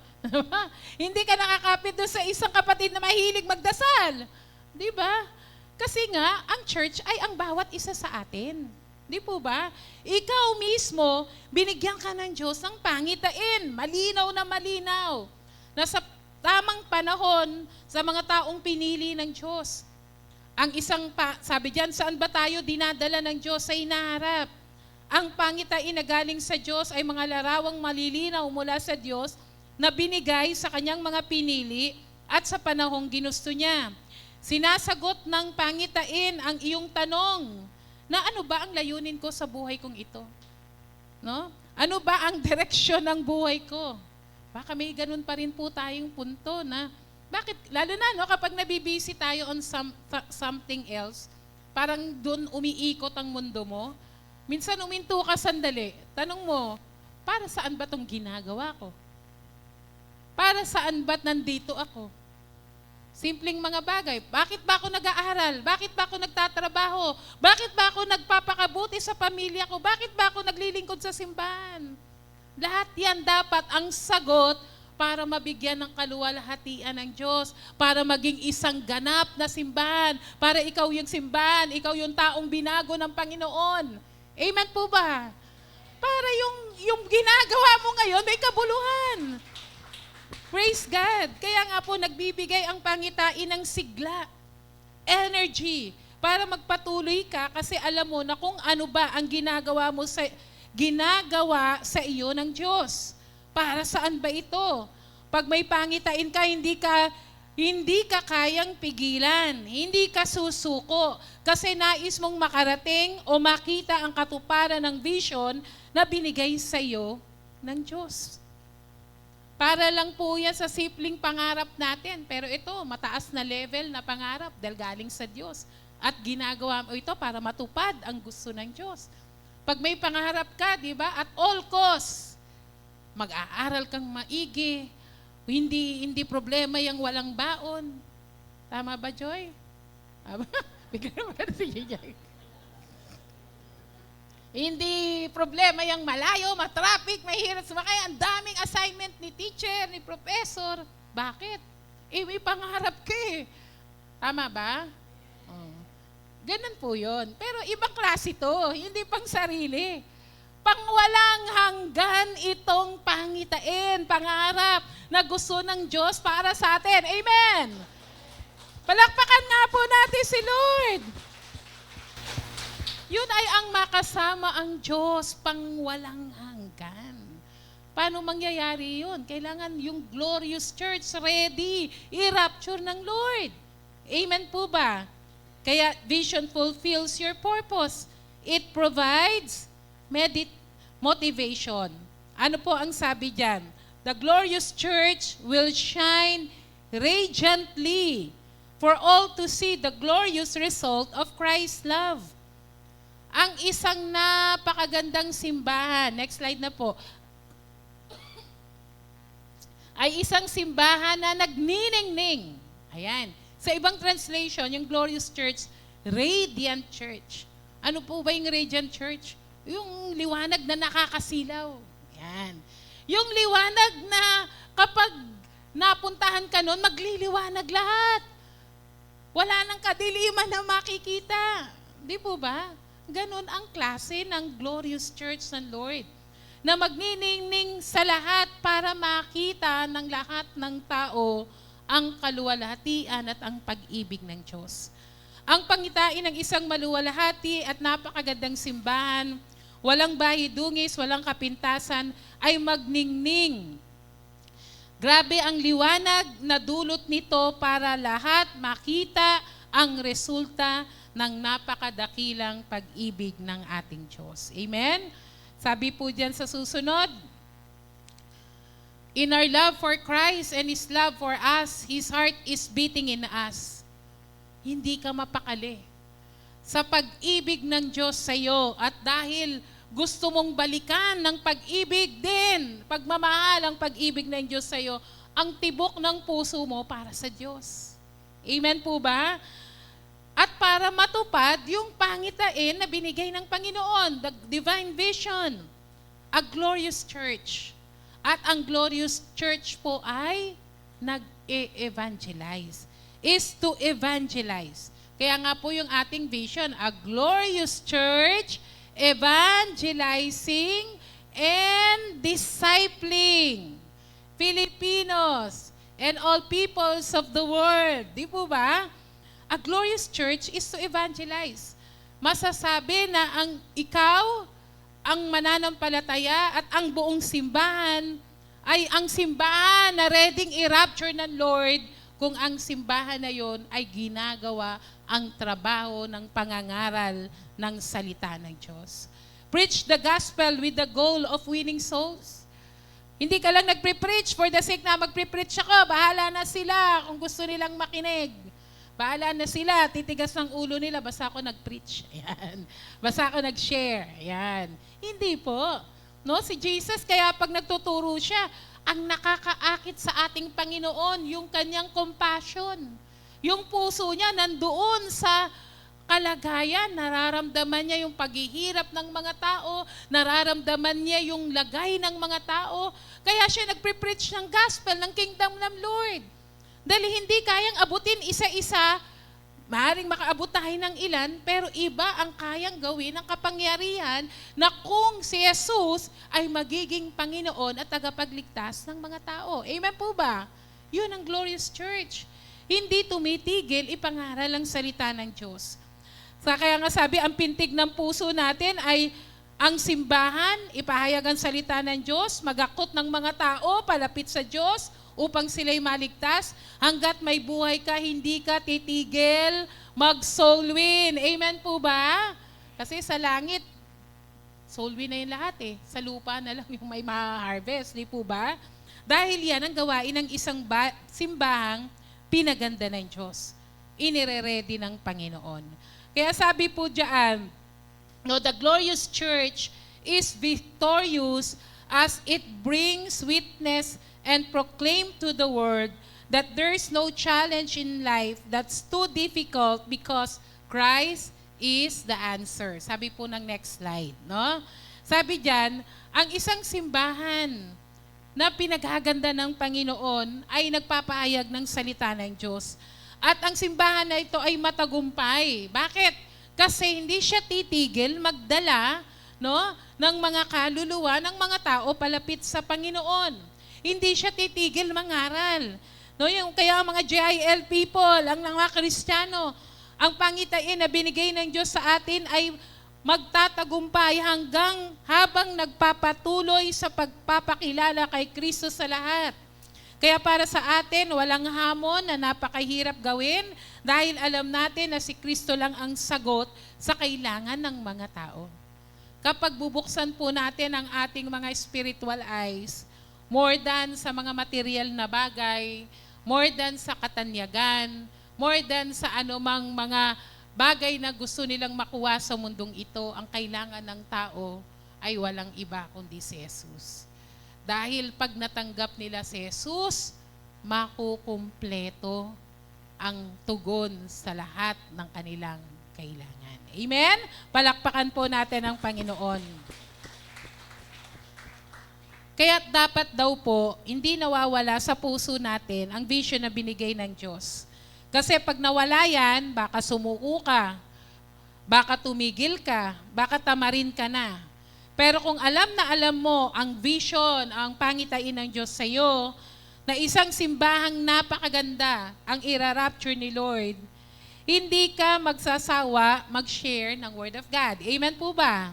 Hindi ka nakakapit doon sa isang kapatid na mahilig magdasal. Di ba? Kasi nga, ang church ay ang bawat isa sa atin. Di po ba? Ikaw mismo, binigyan ka ng Diyos ng pangitain, malinaw na malinaw, na sa tamang panahon sa mga taong pinili ng Diyos. Ang sabi diyan, saan ba tayo dinadala ng Diyos sa hinaharap? Ang pangitain na galing sa Diyos ay mga larawang malilinaw mula sa Diyos na binigay sa kanyang mga pinili at sa panahong ginusto niya. Sinasagot ng pangitain ang iyong tanong na ano ba ang layunin ko sa buhay kong ito? Ano ba ang direksyon ng buhay ko? Baka may ganun pa rin po tayong punto na bakit, lalo na kapag nabibisi tayo on something else, parang doon umiikot ang mundo mo, minsan uminto ka sandali, tanong mo, para saan ba itong ginagawa ko? Para saan ba't nandito ako? Simpleng mga bagay. Bakit ba ako nag-aaral? Bakit ba ako nagtatrabaho? Bakit ba ako nagpapakabuti sa pamilya ko? Bakit ba ako naglilingkod sa simbahan? Lahat yan dapat ang sagot para mabigyan ng kaluwalhatian ng Diyos, para maging isang ganap na simbahan, para ikaw yung simbahan, ikaw yung taong binago ng Panginoon. Amen po ba? Para yung ginagawa mo ngayon, may kabuluhan. Praise God. Kaya nga po nagbibigay ang pangitain ng sigla, energy, para magpatuloy ka kasi alam mo na kung ano ba ang ginagawa sa iyo ng Diyos. Para saan ba ito? Pag may pangitain ka, hindi ka kayang pigilan. Hindi ka susuko. Kasi nais mong makarating o makita ang katuparan ng vision na binigay sa iyo ng Diyos. Para lang po yan sa simpleng pangarap natin. Pero ito, mataas na level na pangarap dahil galing sa Diyos. At ginagawa mo ito para matupad ang gusto ng Diyos. Pag may pangarap ka, di ba, at all costs, mag-aaral kang maigi, hindi problema yung walang baon. Tama ba, Joy? Tama? Bigla naman si Joy. Hindi problema yung malayo, matraffic, mahirap sumakay, ang daming assignment ni teacher, ni professor. Bakit? May pangarap ka eh. Tama ba? Oh. Ganun po yun. Pero ibang klase ito, hindi pang sarili. Pang walang hanggan itong pangitain, pangarap na gusto ng Diyos para sa atin. Amen! Palakpakan nga po natin si Lord. Yun ay ang makasama ang Diyos pang walang hanggan. Paano mangyayari yun? Kailangan yung glorious church ready, i-rapture ng Lord. Amen po ba? Kaya vision fulfills your purpose. It provides motivation. Ano po ang sabi dyan? The glorious church will shine radiantly for all to see the glorious result of Christ's love. Ang isang napakagandang simbahan, next slide na po, ay isang simbahan na nagniningning. Ayan. Sa ibang translation, yung glorious church, radiant church. Ano po ba yung radiant church? Yung liwanag na nakakasilaw. Ayan. Yung liwanag na kapag napuntahan ka nun, magliliwanag lahat. Wala nang kadiliman na makikita. Di po ba? Ganon ang klase ng glorious church ng Lord na magniningning sa lahat para makita ng lahat ng tao ang kaluwalhatian at ang pag-ibig ng Diyos. Ang pangitain ng isang maluwalhati at napakagandang simbahan, walang bahidungis, walang kapintasan, ay magningning. Grabe ang liwanag na dulot nito para lahat makita ang resulta ng napakadakilang pag-ibig ng ating Diyos. Amen? Sabi po dyan sa susunod, in our love for Christ and His love for us, His heart is beating in us. Hindi ka mapakali. Sa pag-ibig ng Diyos sa iyo at dahil gusto mong balikan ng pag-ibig din, pagmamahal ang pag-ibig ng Diyos sa iyo, ang tibok ng puso mo para sa Diyos. Amen po ba? At para matupad yung pangitain na binigay ng Panginoon, the divine vision, a glorious church. At ang glorious church po ay nag-evangelize. Is to evangelize. Kaya nga po yung ating vision, a glorious church, evangelizing and discipling Filipinos and all peoples of the world. Di po ba? A glorious church is to evangelize. Masasabi na ikaw, ang mananampalataya at ang buong simbahan ay ang simbahan na readyng i-rapture ng Lord kung ang simbahan na yon ay ginagawa ang trabaho ng pangangaral ng salita ng Diyos. Preach the gospel with the goal of winning souls. Hindi ka lang nagpre-preach for the sake na magpre-preach ako, bahala na sila kung gusto nilang makinig. Bahala na sila, titigas ng ulo nila, basta ako nag-preach. Ayan. Basta ako nag-share. Ayan. Hindi po. No, si Jesus, kaya pag nagtuturo siya, ang nakakaakit sa ating Panginoon, yung kanyang compassion. Yung puso niya nandoon sa kalagayan, nararamdaman niya yung paghihirap ng mga tao, nararamdaman niya yung lagay ng mga tao. Kaya siya nagpre-preach ng gospel, ng kingdom ng Lord. Dahil hindi kayang abutin isa-isa, maaaring makaabot tayo ng ilan, pero iba ang kayang gawin ng kapangyarihan na kung si Jesus ay magiging Panginoon at tagapagligtas ng mga tao. Amen po ba? Yun ang glorious church. Hindi tumitigil ipangaral ang salita ng Diyos. Kaya nga sabi, ang pintig ng puso natin ay ang simbahan, ipahayag ang salita ng Diyos, magakot ng mga tao, palapit sa Diyos, upang sila'y maligtas. Hanggat may buhay ka, hindi ka titigil mag-soul win. Amen po ba? Kasi sa langit, soul win na yung lahat eh. Sa lupa na lang yung may ma-harvest. Di po ba? Dahil yan ang gawain ng isang simbahang pinaganda ng Diyos. Inire-ready ng Panginoon. Kaya sabi po diyan, no, the glorious church is victorious as it brings witness and proclaim to the world that there is no challenge in life that's too difficult because Christ is the answer. Sabi po ng next slide, no? Sabi diyan, ang isang simbahan na pinaghaganda ng Panginoon ay nagpapahayag ng salita ng Diyos. At ang simbahan na ito ay matagumpay. Bakit? Kasi hindi siya titigil magdala, no, ng mga kaluluwa ng mga tao palapit sa Panginoon. Hindi siya titigil mangaral. No, yung kaya mga GIL people, ang mga Kristiyano, ang pangitain na binigay ng Diyos sa atin ay magtatagumpay hanggang habang nagpapatuloy sa pagpapakilala kay Kristo sa lahat. Kaya para sa atin, walang hamon na napakahirap gawin dahil alam natin na si Kristo lang ang sagot sa kailangan ng mga tao. Kapag bubuksan po natin ang ating mga spiritual eyes, more than sa mga material na bagay, more than sa katanyagan, more than sa anumang mga bagay na gusto nilang makuha sa mundong ito, ang kailangan ng tao ay walang iba kundi si Jesus. Dahil pag natanggap nila si Jesus, makukumpleto ang tugon sa lahat ng kanilang kailangan. Amen? Palakpakan po natin ang Panginoon. Kaya dapat daw po, hindi nawawala sa puso natin ang vision na binigay ng Diyos. Kasi pag nawala yan, baka sumuko ka, baka tumigil ka, baka tamarin ka na. Pero kung alam na alam mo ang vision, ang pangitain ng Diyos sa iyo, na isang simbahang napakaganda ang ira-rapture ni Lord, hindi ka magsasawa mag-share ng Word of God. Amen po ba?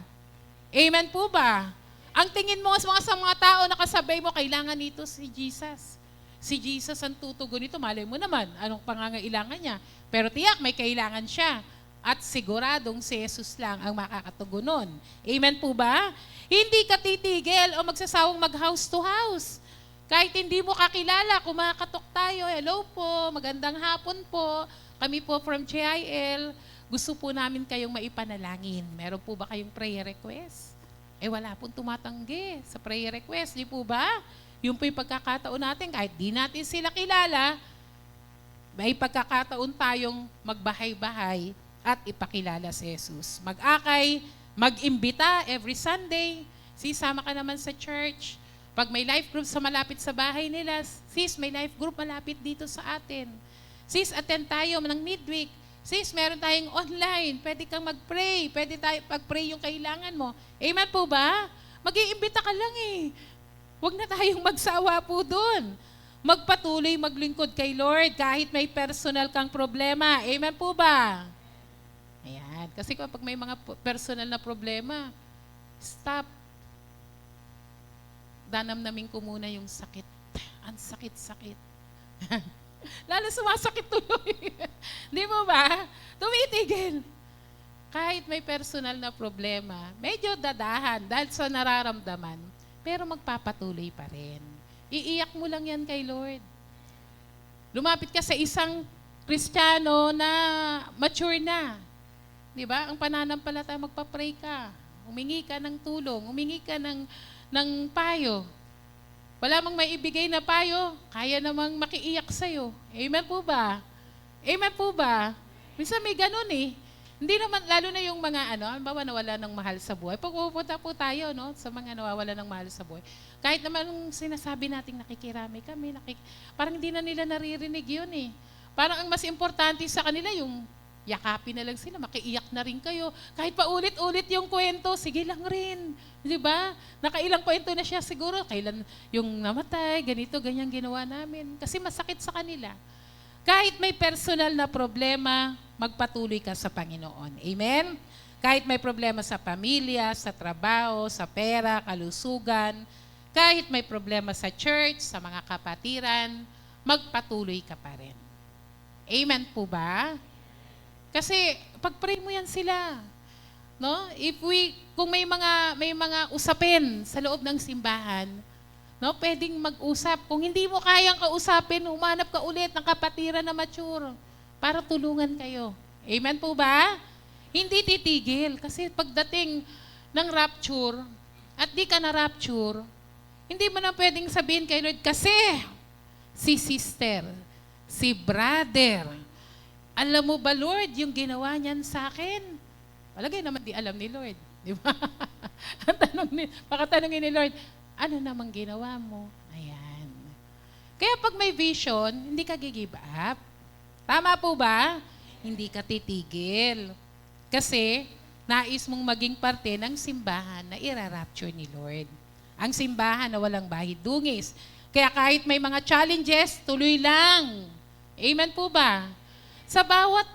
Amen po ba? Ang tingin mo sa mga tao na kasabay mo, kailangan nito si Jesus. Si Jesus ang tutugon nito, malay mo naman, anong pangangailangan niya. Pero tiyak, may kailangan siya. At siguradong si Jesus lang ang makakatugunon. Amen po ba? Hindi ka titigil o magsasawang mag-house to house. Kahit hindi mo kakilala, kumakatok tayo, hello po, magandang hapon po, kami po from GIL, gusto po namin kayong maipanalangin. Meron po ba kayong prayer request? Wala pong tumatanggi sa prayer request, di po ba? Yung po yung pagkakataon natin, kahit di natin sila kilala, may pagkakataon tayong magbahay-bahay at ipakilala si Jesus. Mag-akay, mag-imbita every Sunday. Sis, sama ka naman sa church. Pag may life group sa malapit sa bahay nila, sis, may life group malapit dito sa atin. Sis, attend tayo ng midweek. Sis, meron tayong online. Pwede kang mag-pray. Pwede tayo pag-pray yung kailangan mo. Amen po ba? Mag-iimbita ka lang eh. Huwag na tayong magsawa po doon. Magpatuloy maglingkod kay Lord kahit may personal kang problema. Amen po ba? Ayan. Kasi kapag may mga personal na problema, stop. Danamnamin ko muna yung sakit. Ang sakit-sakit. Lalo sumasakit tuloy. Di mo ba? Tumitigil. Kahit may personal na problema, medyo dadahan dahil sa nararamdaman, pero magpapatuloy pa rin. Iiyak mo lang yan kay Lord. Lumapit ka sa isang Kristiyano na mature na. Di ba? Ang pananampalataya, magpa-pray ka. Humingi ka ng tulong. Humingi ka ng payo. Wala mang may ibigay na payo, kaya namang makiiyak sa'yo. Amen po ba? Amen po ba? Minsan may ganun eh. Hindi naman, lalo na yung mga halimbawa nawala ng mahal sa buhay. Pag pupunta po tayo, no, sa mga nawawala ng mahal sa buhay, kahit naman nung sinasabi nating nakikirami kami, parang hindi na nila naririnig yun eh. Parang ang mas importante sa kanila yung yakapin na lang sila, makiiyak na rin kayo. Kahit pa ulit-ulit yung kwento, sige lang rin. Di ba? Nakailang kwento na siya siguro, kailan yung namatay, ganito, ganyan ginawa namin. Kasi masakit sa kanila. Kahit may personal na problema, magpatuloy ka sa Panginoon. Amen? Kahit may problema sa pamilya, sa trabaho, sa pera, kalusugan, kahit may problema sa church, sa mga kapatiran, magpatuloy ka pa rin. Amen po ba? Kasi pag-pray mo yan sila. No? Kung may mga usapin sa loob ng simbahan, No, pwedeng mag-usap. Kung hindi mo kayang kausapin, umanap ka ulit ng kapatiran na mature para tulungan kayo. Amen po ba? Hindi titigil. Kasi pagdating ng rapture, at di ka na rapture, hindi mo na pwedeng sabihin kay Lord, kasi si sister, si brother, alam mo ba Lord, yung ginawa niyan sa akin? Palagay naman di alam ni Lord. Di ba? Pakatanongin ni Lord, ano namang ginawa mo? Ayan. Kaya pag may vision, hindi ka give up. Tama po ba? Hindi ka titigil. Kasi, nais mong maging parte ng simbahan na ira-rapture ni Lord. Ang simbahan na walang bahid dungis. Kaya kahit may mga challenges, tuloy lang. Amen po ba? Sa bawat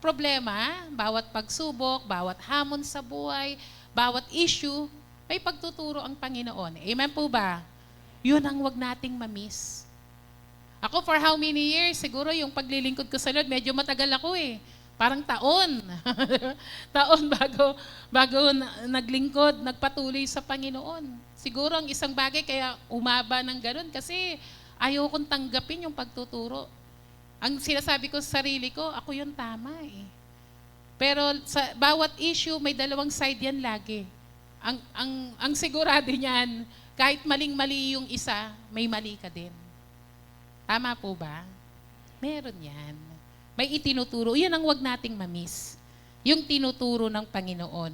problema, bawat pagsubok, bawat hamon sa buhay, bawat issue, may pagtuturo ang Panginoon. Amen po ba? Yun ang wag nating mamiss. Ako for how many years? Siguro yung paglilingkod ko sa Lord, medyo matagal ako eh. Parang taon. Taon bago naglingkod, nagpatuloy sa Panginoon. Siguro ang isang bagay kaya umaba ng ganun kasi ayaw kong tanggapin yung pagtuturo. Ang sinasabi ko sa sarili ko, ako yung tama eh. Pero sa bawat issue, may dalawang side yan lagi. Ang sigurado niyan, kahit maling-mali yung isa, may mali ka din. Tama po ba? Meron yan. May itinuturo. Yan ang wag nating mamiss. Yung tinuturo ng Panginoon.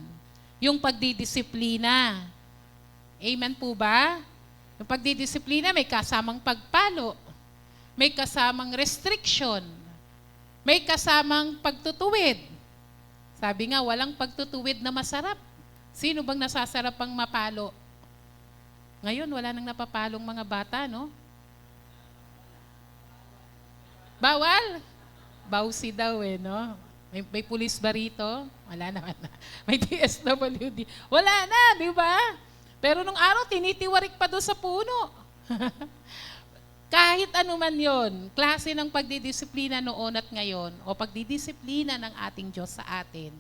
Yung pagdidisiplina. Amen po ba? Yung pagdidisiplina, may kasamang pagpalo. May kasamang restriction. May kasamang pagtutuwid. Sabi nga, walang pagtutuwid na masarap. Sino bang nasasarap ang mapalo? Ngayon, wala nang napapalong mga bata, no? Bawal? Bawsi daw eh, no? May pulis ba rito? Wala naman na. May DSWD. Wala na, di ba? Pero nung araw, tinitiwarik pa doon sa puno. Kahit anuman yon, klase ng pagdidisiplina noon at ngayon, o pagdidisiplina ng ating Diyos sa atin,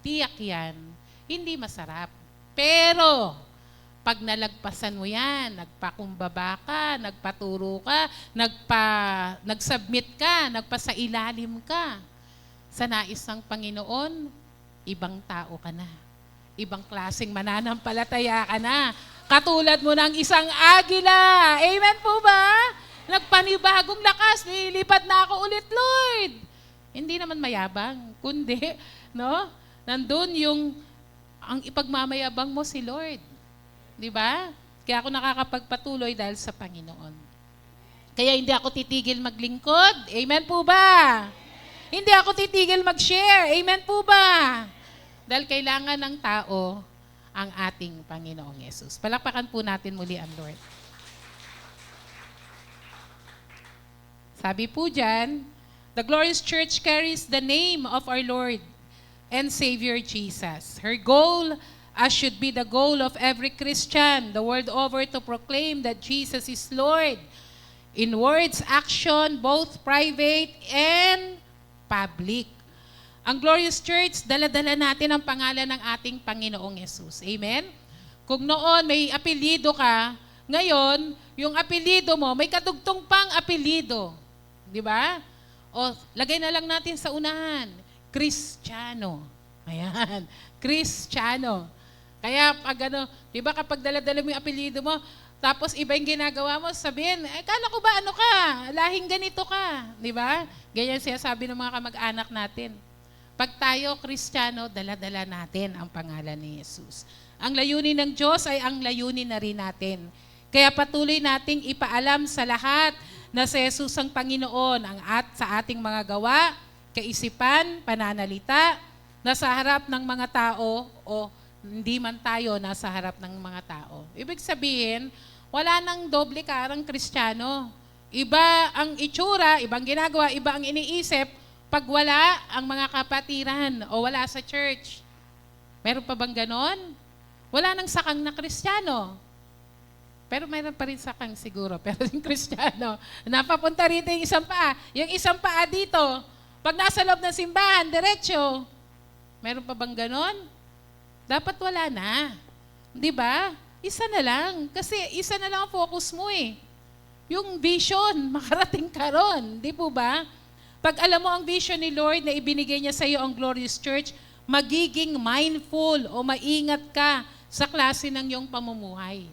tiyak yan, hindi masarap. Pero, pag nalagpasan mo yan, nagpakumbaba ka, nagpaturo ka, nagsubmit ka, nagpasailalim ka, sa nais ng Panginoon, ibang tao ka na. Ibang klaseng mananampalataya ka na. Katulad mo ng isang agila. Amen po ba? Nagpanibagong lakas, nililipad na ako ulit, Lord. Hindi naman mayabang, kundi, no? Nandun ang ipagmamayabang mo si Lord. Di ba? Kaya ako nakakapagpatuloy dahil sa Panginoon. Kaya hindi ako titigil maglingkod. Amen po ba? Hindi ako titigil mag-share. Amen po ba? Dahil kailangan ng tao ang ating Panginoong Yesus. Palakpakan po natin muli ang Lord. Sabi po dyan, the glorious church carries the name of our Lord and Savior Jesus. Her goal, as should be the goal of every Christian, the world over, to proclaim that Jesus is Lord in words, action, both private and public. Ang Glorious Church, dala-dala natin ang pangalan ng ating Panginoong Yesus. Amen? Kung noon may apelido ka, ngayon, yung apelido mo, may kadugtong pang apelido. Di ba? O, lagay na lang natin sa unahan, Kristiyano. Ayan, Kristiyano. Kaya pag di ba kapag dala-dala mo yung apelido mo, tapos iba yung ginagawa mo, sabihin, kala ko ba ano ka? Lahing ganito ka. Di ba? Ganyan siya sabi ng mga kamag-anak natin. Pag tayo Kristiyano, dala-dala natin ang pangalan ni Jesus. Ang layunin ng Diyos ay ang layunin na rin natin. Kaya patuloy nating ipaalam sa lahat na si Jesus ang Panginoon sa ating mga gawa, kaisipan, pananalita, nasa harap ng mga tao o hindi man tayo nasa harap ng mga tao. Ibig sabihin, wala nang doble karang Kristiyano. Iba ang itsura, ibang ginagawa, iba ang iniisip, pag wala ang mga kapatiran o wala sa church. Meron pa bang ganon? Wala nang sakang na Kristiyano. Pero mayroon pa rin sakang siguro, pero yung Kristiyano. Napapunta rito yung isang paa. Yung isang paa dito, pag nasa loob ng simbahan, diretso. Meron pa bang ganon? Dapat wala na. Di ba? Isa na lang. Kasi isa na lang ang focus mo eh. Yung vision, makarating ka ron. Di po ba? Pag alam mo ang vision ni Lord na ibinigay niya sa iyo ang Glorious Church, magiging mindful o maingat ka sa klase ng iyong pamumuhay.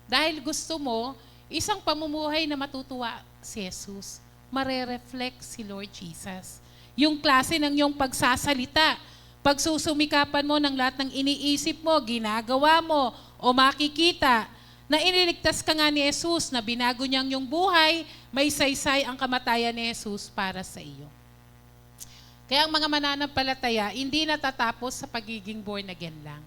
Dahil gusto mo, isang pamumuhay na matutuwa si Jesus, marereflect si Lord Jesus. Yung klase ng iyong pagsasalita, pagsusumikapan mo ng lahat ng iniisip mo, ginagawa mo, o makikita, na iniligtas ka nga ni Jesus, na binago niyang yung buhay, may saysay ang kamatayan ni Jesus para sa iyo. Kaya ang mga mananampalataya, hindi natatapos sa pagiging born again lang.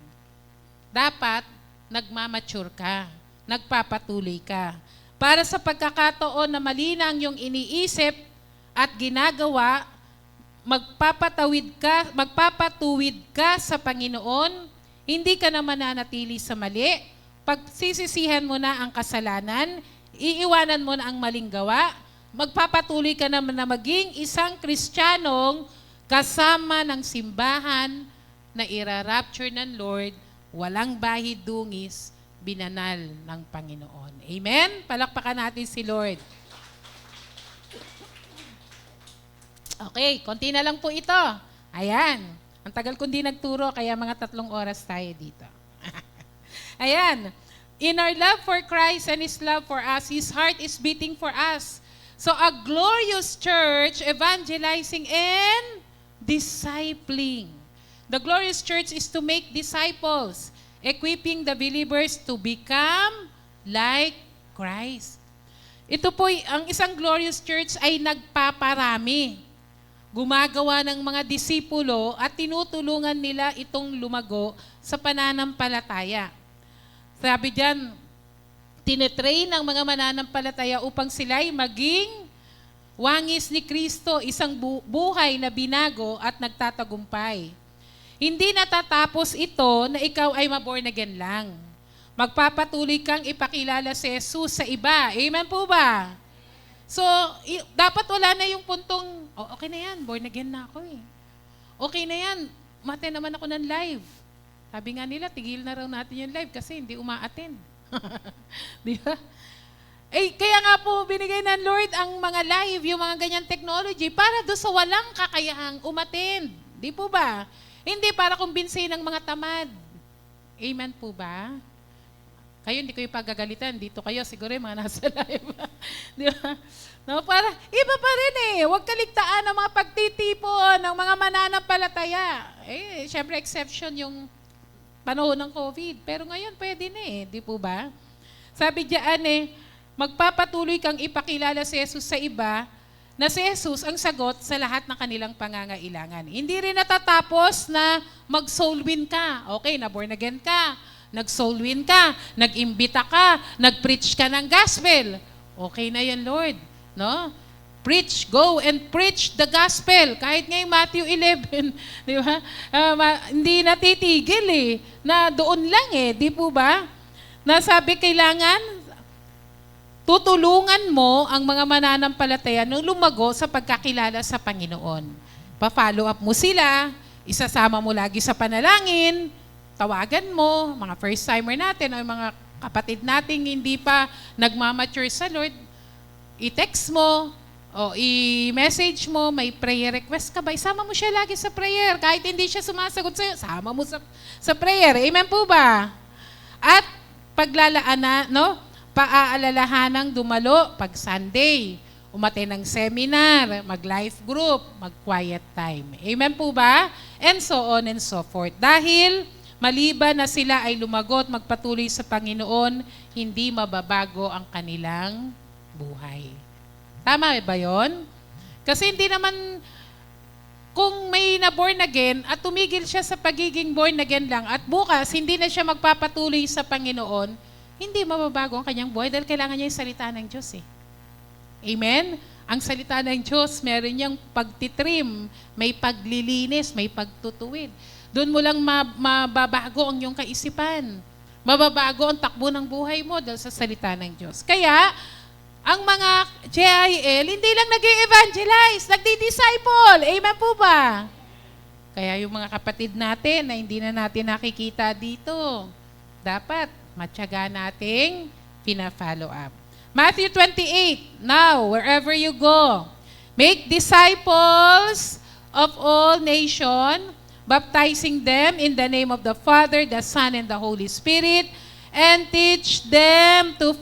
Dapat, nagmamature ka, nagpapatuloy ka. Para sa pagkakataon na malinang yung iniisip at ginagawa, magpapatuwid ka sa Panginoon, hindi ka naman nanatili sa mali, pagsisisihan mo na ang kasalanan, iiwanan mo na ang maling gawa, magpapatuloy ka naman na maging isang Kristiyanong kasama ng simbahan na ira-rapture ng Lord, walang bahid dungis, binanal ng Panginoon. Amen? Palakpakan natin si Lord. Okay, konti na lang po ito. Ayan. Ang tagal ko hindi nagturo, kaya mga 3 oras tayo dito. Ayan. In our love for Christ and His love for us, His heart is beating for us. So a glorious church evangelizing and discipling. The glorious church is to make disciples, equipping the believers to become like Christ. Ito po, ang isang glorious church ay nagpaparami. Gumagawa ng mga disipulo at tinutulungan nila itong lumago sa pananampalataya. Sabi diyan, tinetrain ng mga mananampalataya upang sila'y maging wangis ni Kristo, isang buhay na binago at nagtatagumpay. Hindi natatapos ito na ikaw ay maborn again lang. Magpapatuloy kang ipakilala si Jesus sa iba. Amen po ba? So, dapat wala na yung puntong, okay na yan, born again na ako eh. Okay na yan, umattend naman ako ng live. Sabi nga nila, tigil na raw natin yung live kasi hindi uma-attend. Di ba? Eh, kaya nga po binigay ng Lord ang mga live, yung mga ganyan technology, para doon sa walang kakayahang umattend. Di po ba? Hindi para kumbinsin ng mga tamad. Amen po ba? Kayo, hindi ko ipagagalitan. Dito kayo, siguro yung mga nasa live. Di ba? No, para, iba pa rin eh. Huwag kaligtaan ng mga pagtitipon, ng mga mananampalataya. Eh, syempre exception yung panahon ng COVID. Pero ngayon, pwede na eh. Di po ba? Sabi diyan eh, magpapatuloy kang ipakilala si Jesus sa iba, na si Jesus ang sagot sa lahat ng kanilang pangangailangan. Hindi rin natatapos na mag-soul win ka. Okay, na born again ka. Nag-soul win ka, nag-imbita ka, nag-preach ka ng gospel. Okay na yan, Lord. No? Preach, go and preach the gospel. Kahit nga yung Matthew 11, di ba? Hindi natitigil eh. Na doon lang eh, di po ba? Nasabi kailangan, tutulungan mo ang mga mananampalataya nung lumago sa pagkakilala sa Panginoon. Pa-follow up mo sila, isasama mo lagi sa panalangin, tawagan mo, mga first-timer natin o mga kapatid nating hindi pa nagmamature sa Lord, i-text mo o i-message mo, may prayer request ka ba? Isama mo siya lagi sa prayer. Kahit hindi siya sumasagot sa'yo, sama mo sa prayer. Amen po ba? At paglalaan no? Paaalalahanang dumalo pag Sunday, umattend ng seminar, mag-life group, mag-quiet time. Amen po ba? And so on and so forth. Dahil maliban na sila ay lumagot, magpatuloy sa Panginoon, hindi mababago ang kanilang buhay. Tama ba yon? Kasi hindi naman, kung may na-born again at tumigil siya sa pagiging born again lang at bukas hindi na siya magpapatuloy sa Panginoon, hindi mababago ang kanyang buhay dahil kailangan niya yung salita ng Diyos eh. Amen? Ang salita ng Diyos, meron niyang pagtitrim, may paglilinis, may pagtutuwid. Doon mo lang mababago ang iyong kaisipan. Mababago ang takbo ng buhay mo dahil sa salita ng Diyos. Kaya, ang mga JIL, hindi lang nag-evangelize, nagdi-disciple. Amen po ba? Kaya yung mga kapatid natin na hindi na natin nakikita dito, dapat matyaga nating pina-follow up. Matthew 28, now, wherever you go, make disciples of all nations, baptizing them in the name of the Father, the Son, and the Holy Spirit, and teach them to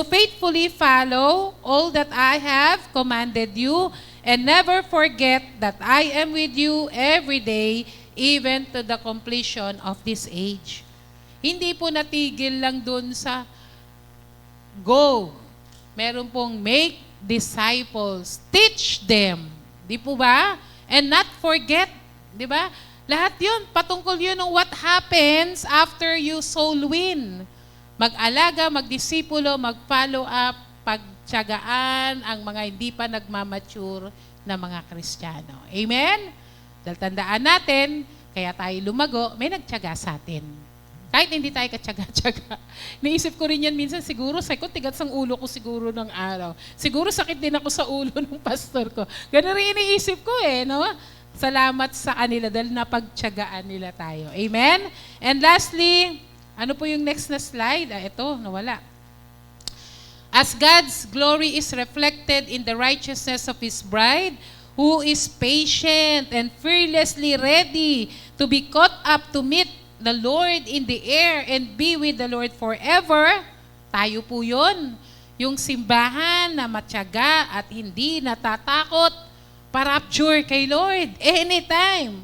faithfully follow all that I have commanded you, and never forget that I am with you every day, even to the completion of this age. Hindi po natigil lang dun sa go. Meron pong make disciples. Teach them. Di po ba? And not forget. Di ba? Lahat yun, patungkol yun ng what happens after you soul win. Mag-alaga, magdisipulo, mag-follow up, pagtiyagaan ang mga hindi pa nagmamature na mga Kristiyano. Amen? Dahil tandaan natin, kaya tayo lumago, may nagtiyaga sa atin. Kahit hindi tayo katyaga-tyaga. Naisip ko rin yan minsan, siguro, tigat sang ulo ko siguro ng araw. Siguro sakit din ako sa ulo ng pastor ko. Ganun rin iniisip ko no? Salamat sa kanila dahil napagtiyagaan nila tayo. Amen? And lastly, ano po yung next na slide? Ito, nawala. As God's glory is reflected in the righteousness of His bride, who is patient and fearlessly ready to be caught up to meet the Lord in the air and be with the Lord forever, tayo po yun. Yung simbahan na matyaga at hindi natatakot pa-rapture kay Lord anytime.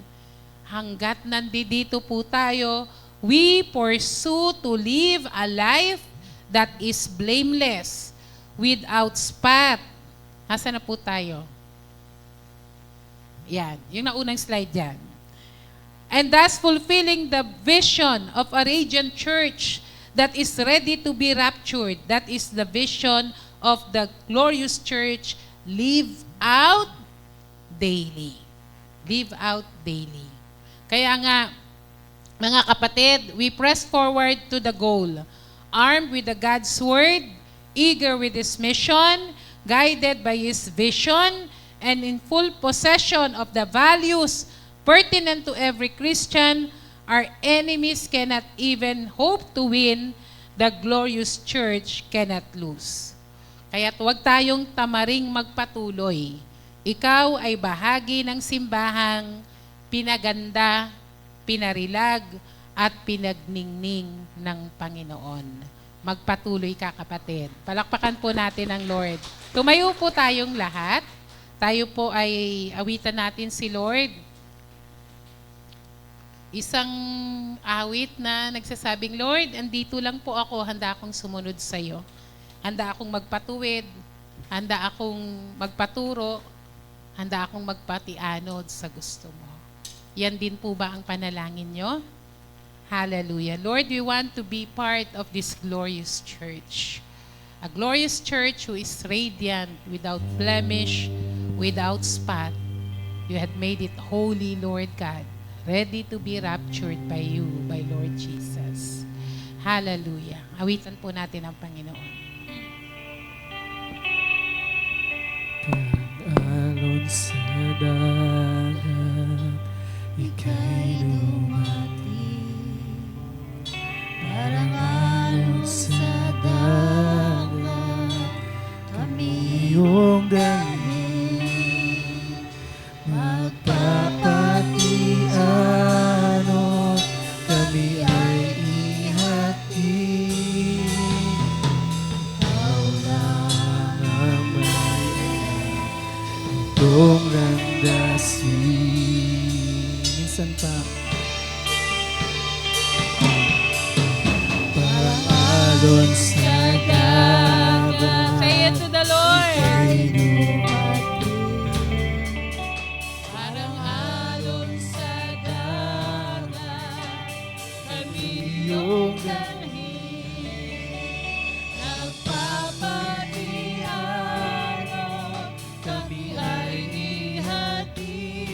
Hanggat nandito po tayo, we pursue to live a life that is blameless, without spot. Nasaan na po tayo? Yan, yung naunang slide dyan. And thus fulfilling the vision of a radiant church that is ready to be raptured. That is the vision of the glorious church. Live out daily. Live out daily. Kaya nga, mga kapatid, we press forward to the goal. Armed with the God's Word, eager with His mission, guided by His vision, and in full possession of the values pertinent to every Christian, our enemies cannot even hope to win, the glorious church cannot lose. Kaya't huwag tayong tamaring magpatuloy. Ikaw ay bahagi ng simbahang pinaganda, pinarilag, at pinagningning ng Panginoon. Magpatuloy ka, kapatid. Palakpakan po natin ang Lord. Tumayo po tayong lahat. Tayo po ay awitan natin si Lord. Isang awit na nagsasabing, Lord, andito lang po ako, handa akong sumunod sa iyo. Handa akong magpatuwid, handa akong magpaturo, handa akong magpatianod sa gusto mo. Yan din po ba ang panalangin nyo? Hallelujah. Lord, we want to be part of this glorious church. A glorious church who is radiant, without blemish, without spot. You had made it holy, Lord God, ready to be raptured by you, by Lord Jesus. Hallelujah. Awitan po natin ang Panginoon. Pag-alon sa dagat, ika'y dumating. Parang alon sa dagat, kami iyong dalhin. Magpapatianod, kami ay ihatid. Ikaw lang ang may alam itong landasin. Minsan pa, parang alon sa dagat, Say it to the Lord. ika'y dumating. Parang alon sa dagat, kami iyong dalhin. Nagpapatianod, kami ay ihatid.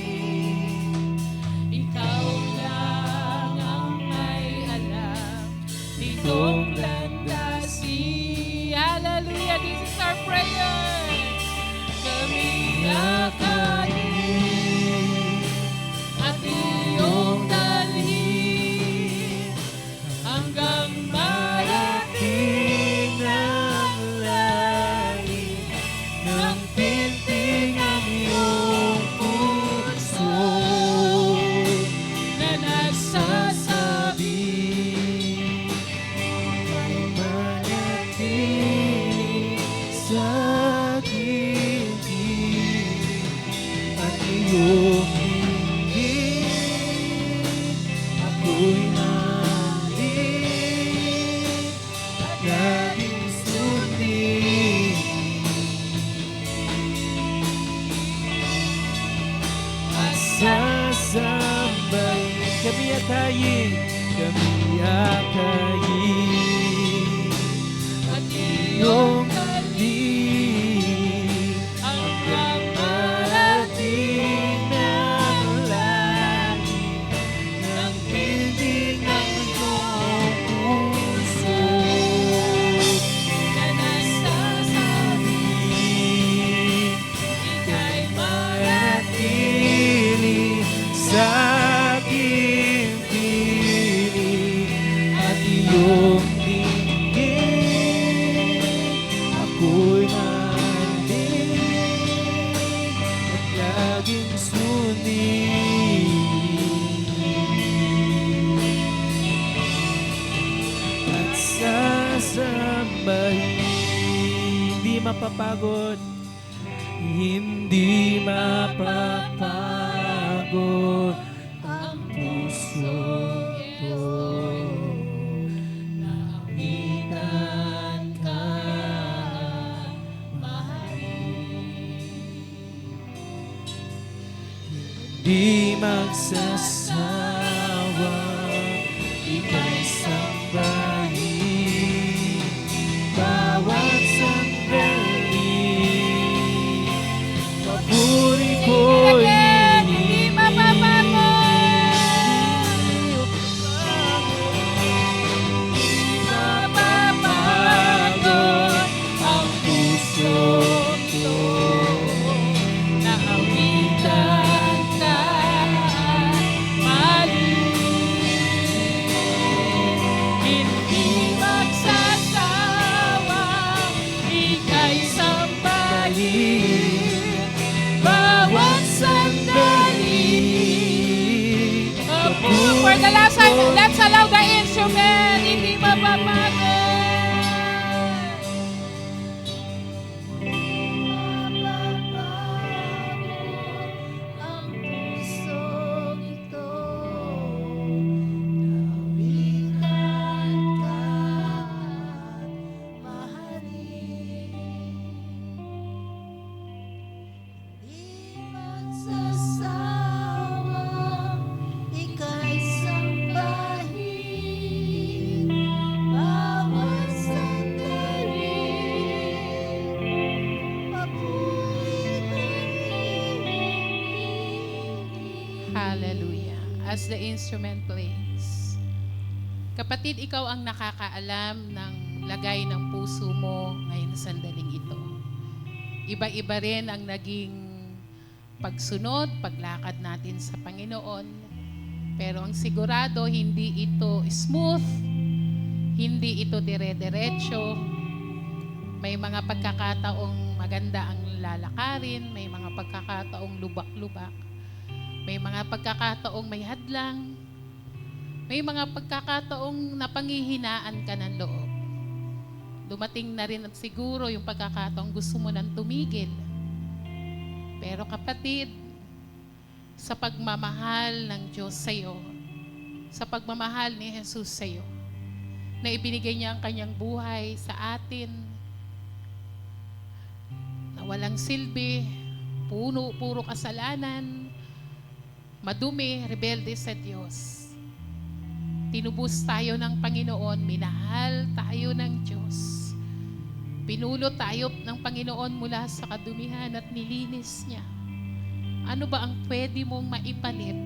Ikaw lang ang may alam nitong landasin. Hallelujah! This is our prayer. Magsasambahin, kami akayin, at iyong dalhin hanggang marating ng langit ng piling ng iyong puso na nasasabihin ika'y manatili sa aking piling at iyong dinggin ako'y mandinig at laging sundin at sasambahin. Hindi mapapagod, hindi mapapagod ang puso ko. Nawitan ka, mahalin. Di magsasawa, ika'y sambahin bawat sandali. Papuri ko'y Hindi mapapagod. mapapagod ang puso ko. Naawitan ka, mahalin. Hindi magsasawa, ika'y sambahin bawat sandali. For the last time, let's allow the instrument. Hindi mapapagod. Ang pusong ito, nawitan ka, mahalin. Di magsasawa, ika'y sambahin bawat sandali. Hallelujah. As the instrument plays. Kapatid, ikaw ang nakakaalam ng lagay ng puso mo ngayon sa sandaling ito. Iba-iba rin ang naging pagsunod, paglakad natin sa Panginoon. Pero ang sigurado, hindi ito smooth, hindi ito dire-diretso. May mga pagkakataong maganda ang lalakarin, may mga pagkakataong lubak-lubak. May mga pagkakataong may hadlang. May mga pagkakataong napanghihinaan ka ng loob. Dumating na rin at siguro yung pagkakataong gusto mo nang tumigil. Pero kapatid, sa pagmamahal ng Diyos sa iyo, sa pagmamahal ni Jesus sa iyo, na ibinigay niya ang kanyang buhay sa atin, na walang silbi, puro kasalanan, madumi, rebelde sa Diyos. Tinubos tayo ng Panginoon, minahal tayo ng Diyos. Pinulot tayo ng Panginoon mula sa kadumihan at nilinis niya. Ano ba ang pwede mong maipalit?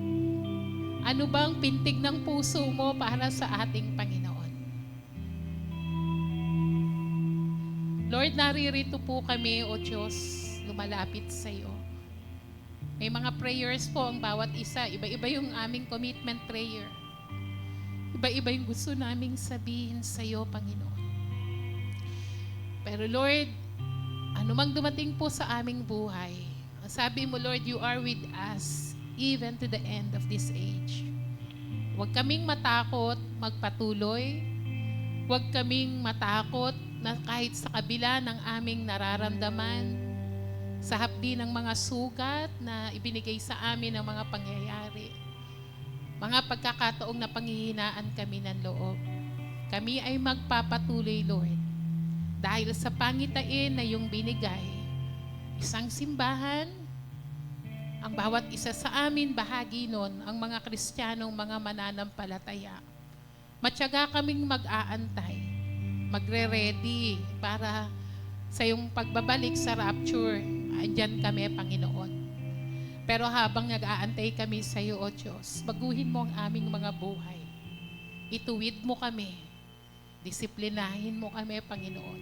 Ano ba ang pintig ng puso mo para sa ating Panginoon? Lord, naririto po kami, O Diyos, lumalapit sa iyo. May mga prayers po ang bawat isa. Iba-iba yung aming commitment prayer. Iba-iba yung gusto naming sabihin sa iyo, Panginoon. Pero Lord, anumang dumating po sa aming buhay, ang sabi mo, Lord, you are with us even to the end of this age. Huwag kaming matakot magpatuloy. Huwag kaming matakot na kahit sa kabila ng aming nararamdaman, sa hapdi ng mga sugat na ibinigay sa amin ng mga pangyayari, mga pagkakataong na panghihinaan kami ng loob, kami ay magpapatuloy, Lord, dahil sa pangitain na iyong binigay, isang simbahan Ang bawat isa sa amin, bahagi nun, ang mga Kristiyanong mga mananampalataya. Matyaga kaming mag-aantay, magre-ready para sa iyong pagbabalik sa rapture. Andyan kami, Panginoon. Pero habang nag-aantay kami sa iyo, O Diyos, baguhin mo ang aming mga buhay. Ituwid mo kami. Disiplinahin mo kami, Panginoon.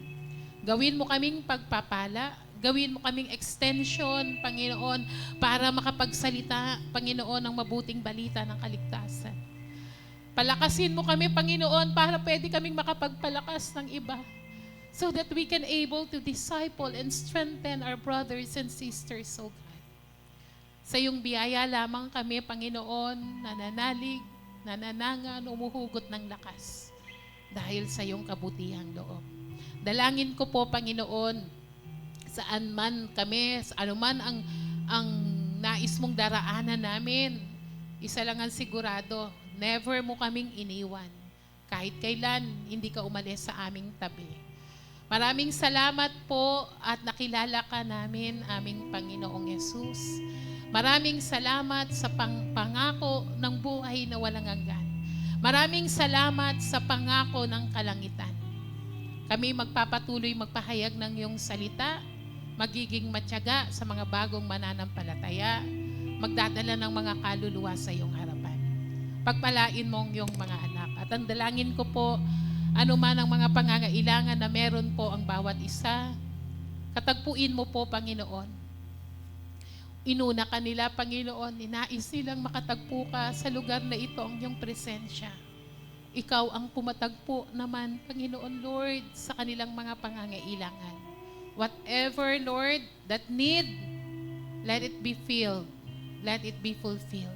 Gawin mo kaming pagpapala. Gawin mo kaming extension, Panginoon, para makapagsalita, Panginoon, ng mabuting balita ng kaligtasan. Palakasin mo kami, Panginoon, para pwede kaming makapagpalakas ng iba, so that we can able to disciple and strengthen our brothers and sisters, O God. Sa iyong biyaya lamang kami, Panginoon, nananalig, nananangan, umuhugot ng lakas dahil sa iyong kabutihang loob. Dalangin ko po, Panginoon, saan man kami, ano man ang nais mong daraanan namin, isa lang ang sigurado, never mo kaming iniwan. Kahit kailan, hindi ka umalis sa aming tabi. Maraming salamat po at nakilala ka namin, aming Panginoong Yesus. Maraming salamat sa pangako ng buhay na walang hanggan. Maraming salamat sa pangako ng kalangitan. Kami magpapatuloy magpahayag ng iyong salita, magiging matyaga sa mga bagong mananampalataya, magdadala ng mga kaluluwa sa iyong harapan. Pagpalain mo ang iyong mga anak. At ang dalangin ko po, anuman ang mga pangangailangan na meron po ang bawat isa, katagpuin mo po, Panginoon. Inuna ka nila, Panginoon, ninais nilang makatagpo ka sa lugar na ito ang iyong presensya. Ikaw ang pumatagpo naman, Panginoon Lord, sa kanilang mga pangangailangan. Whatever, Lord, that need, let it be filled. Let it be fulfilled.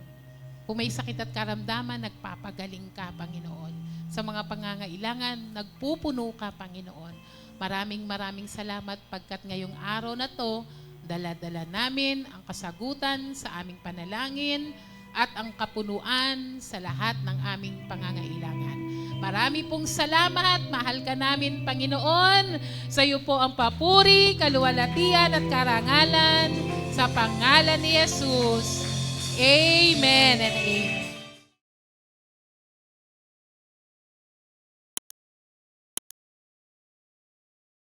Kung may sakit at karamdaman, nagpapagaling ka, Panginoon. Sa mga pangangailangan, nagpupuno ka, Panginoon. Maraming salamat pagkat ngayong araw na to, dala-dala namin ang kasagutan sa aming panalangin at ang kapunuan sa lahat ng aming pangangailangan. Marami pong salamat, mahal ka namin, Panginoon. Sa iyo po ang papuri, kaluwalhatian at karangalan sa pangalan ni Jesus. Amen and amen.